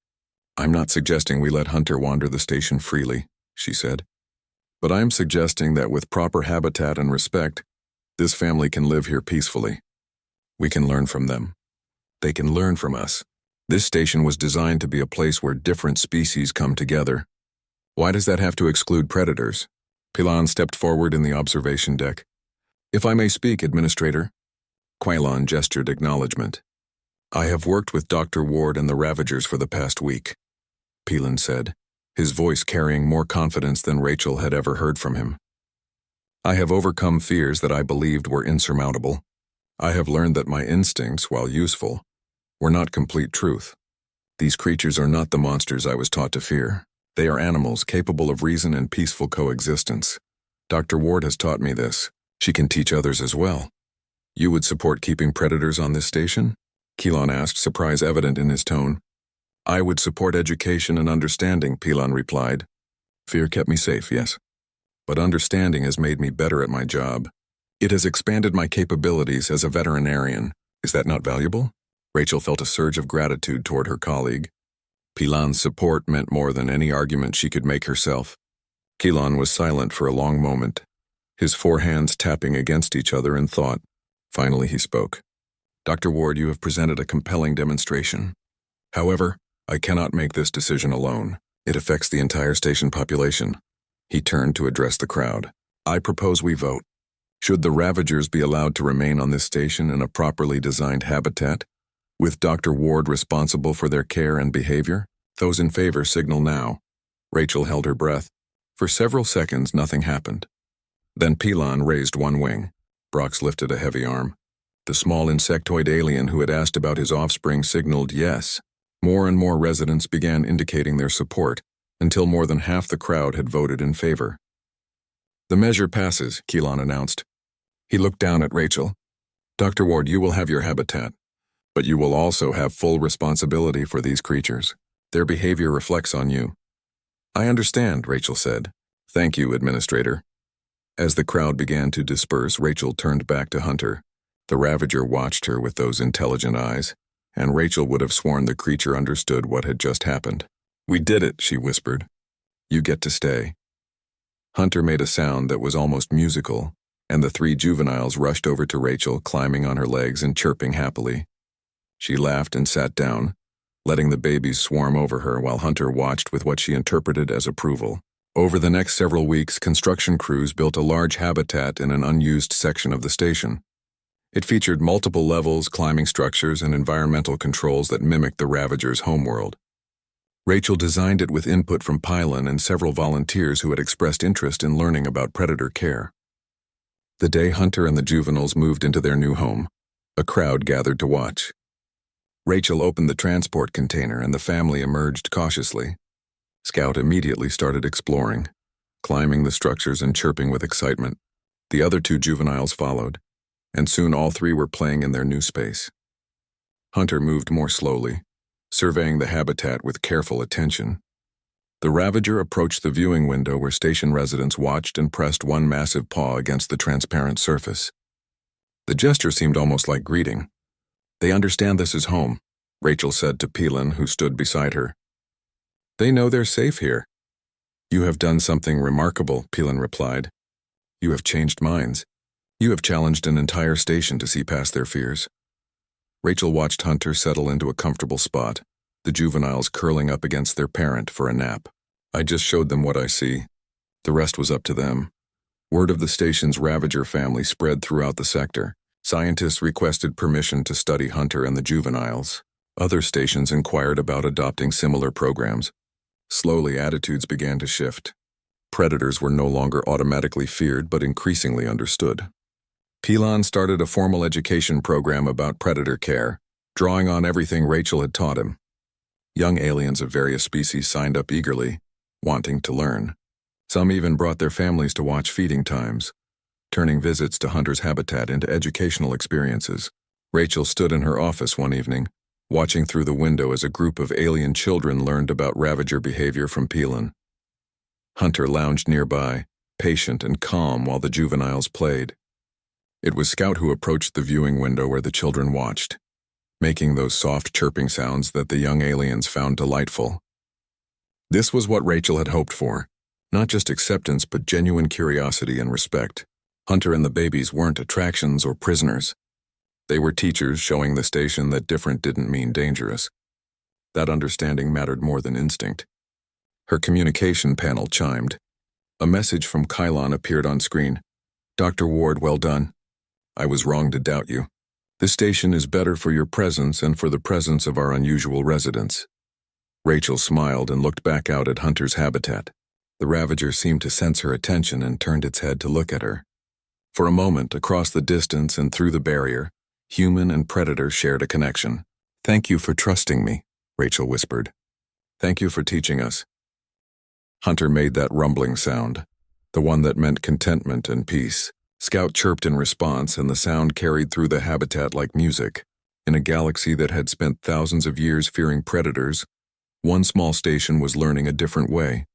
I'm not suggesting we let Hunter wander the station freely, she said. But I'm suggesting that with proper habitat and respect, this family can live here peacefully. We can learn from them. They can learn from us. This station was designed to be a place where different species come together. Why does that have to exclude predators? Pilon stepped forward in the observation deck. If I may speak, Administrator. Quilon gestured acknowledgement. I have worked with Dr. Ward and the Ravagers for the past week, Pilon said, his voice carrying more confidence than Rachel had ever heard from him. I have overcome fears that I believed were insurmountable. I have learned that my instincts, while useful, were not complete truth. These creatures are not the monsters I was taught to fear. They are animals capable of reason and peaceful coexistence. Dr. Ward has taught me this. She can teach others as well. You would support keeping predators on this station? Quilon asked, surprise evident in his tone. I would support education and understanding, Pilon replied. Fear kept me safe, yes. But understanding has made me better at my job. It has expanded my capabilities as a veterinarian. Is that not valuable? Rachel felt a surge of gratitude toward her colleague. Pilon's support meant more than any argument she could make herself. Quilon was silent for a long moment, his 4 hands tapping against each other in thought. Finally he spoke. Dr. Ward, you have presented a compelling demonstration. However, I cannot make this decision alone. It affects the entire station population. He turned to address the crowd. I propose we vote. Should the Ravagers be allowed to remain on this station in a properly designed habitat, with Dr. Ward responsible for their care and behavior? Those in favor signal now. Rachel held her breath. For several seconds, nothing happened. Then Pilon raised one wing. Brox lifted a heavy arm. The small insectoid alien who had asked about his offspring signaled yes. More and more residents began indicating their support, until more than half the crowd had voted in favor. The measure passes, Quilon announced. He looked down at Rachel. Dr. Ward, you will have your habitat, but you will also have full responsibility for these creatures. Their behavior reflects on you. I understand, Rachel said. Thank you, Administrator. As the crowd began to disperse, Rachel turned back to Hunter. The Ravager watched her with those intelligent eyes, and Rachel would have sworn the creature understood what had just happened. We did it, she whispered. You get to stay. Hunter made a sound that was almost musical, and the 3 juveniles rushed over to Rachel, climbing on her legs and chirping happily. She laughed and sat down, letting the babies swarm over her while Hunter watched with what she interpreted as approval. Over the next several weeks, construction crews built a large habitat in an unused section of the station. It featured multiple levels, climbing structures, and environmental controls that mimicked the Ravagers' homeworld. Rachel designed it with input from Pilon and several volunteers who had expressed interest in learning about predator care. The day Hunter and the juveniles moved into their new home, a crowd gathered to watch. Rachel opened the transport container and the family emerged cautiously. Scout immediately started exploring, climbing the structures and chirping with excitement. The other 2 juveniles followed, and soon all 3 were playing in their new space. Hunter moved more slowly, surveying the habitat with careful attention. The Ravager approached the viewing window where station residents watched and pressed one massive paw against the transparent surface. The gesture seemed almost like greeting. They understand this is home, Rachel said to Pilon, who stood beside her. They know they're safe here. You have done something remarkable, Pilon replied. You have changed minds. You have challenged an entire station to see past their fears. Rachel watched Hunter settle into a comfortable spot, the juveniles curling up against their parent for a nap. I just showed them what I see. The rest was up to them. Word of the station's Ravager family spread throughout the sector. Scientists requested permission to study Hunter and the juveniles. Other stations inquired about adopting similar programs. Slowly, attitudes began to shift. Predators were no longer automatically feared but increasingly understood. Pilon started a formal education program about predator care, drawing on everything Rachel had taught him. Young aliens of various species signed up eagerly, wanting to learn. Some even brought their families to watch feeding times, turning visits to Hunter's habitat into educational experiences. Rachel stood in her office one evening, watching through the window as a group of alien children learned about Ravager behavior from Pilon. Hunter lounged nearby, patient and calm while the juveniles played. It was Scout who approached the viewing window where the children watched, making those soft chirping sounds that the young aliens found delightful. This was what Rachel had hoped for, not just acceptance but genuine curiosity and respect. Hunter and the babies weren't attractions or prisoners. They were teachers showing the station that different didn't mean dangerous. That understanding mattered more than instinct. Her communication panel chimed. A message from Kylon appeared on screen. "Dr. Ward, well done. I was wrong to doubt you. This station is better for your presence and for the presence of our unusual residents." Rachel smiled and looked back out at Hunter's habitat. The Ravager seemed to sense her attention and turned its head to look at her. For a moment, across the distance and through the barrier, human and predator shared a connection. "Thank you for trusting me," Rachel whispered. "Thank you for teaching us." Hunter made that rumbling sound, the one that meant contentment and peace. Scout chirped in response, and the sound carried through the habitat like music. In a galaxy that had spent thousands of years fearing predators, one small station was learning a different way.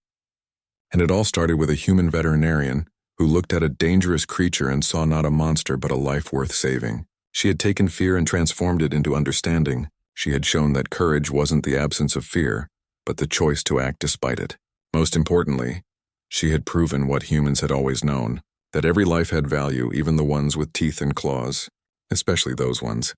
And it all started with a human veterinarian who looked at a dangerous creature and saw not a monster but a life worth saving. She had taken fear and transformed it into understanding. She had shown that courage wasn't the absence of fear, but the choice to act despite it. Most importantly, she had proven what humans had always known, that every life had value, even the ones with teeth and claws, especially those ones.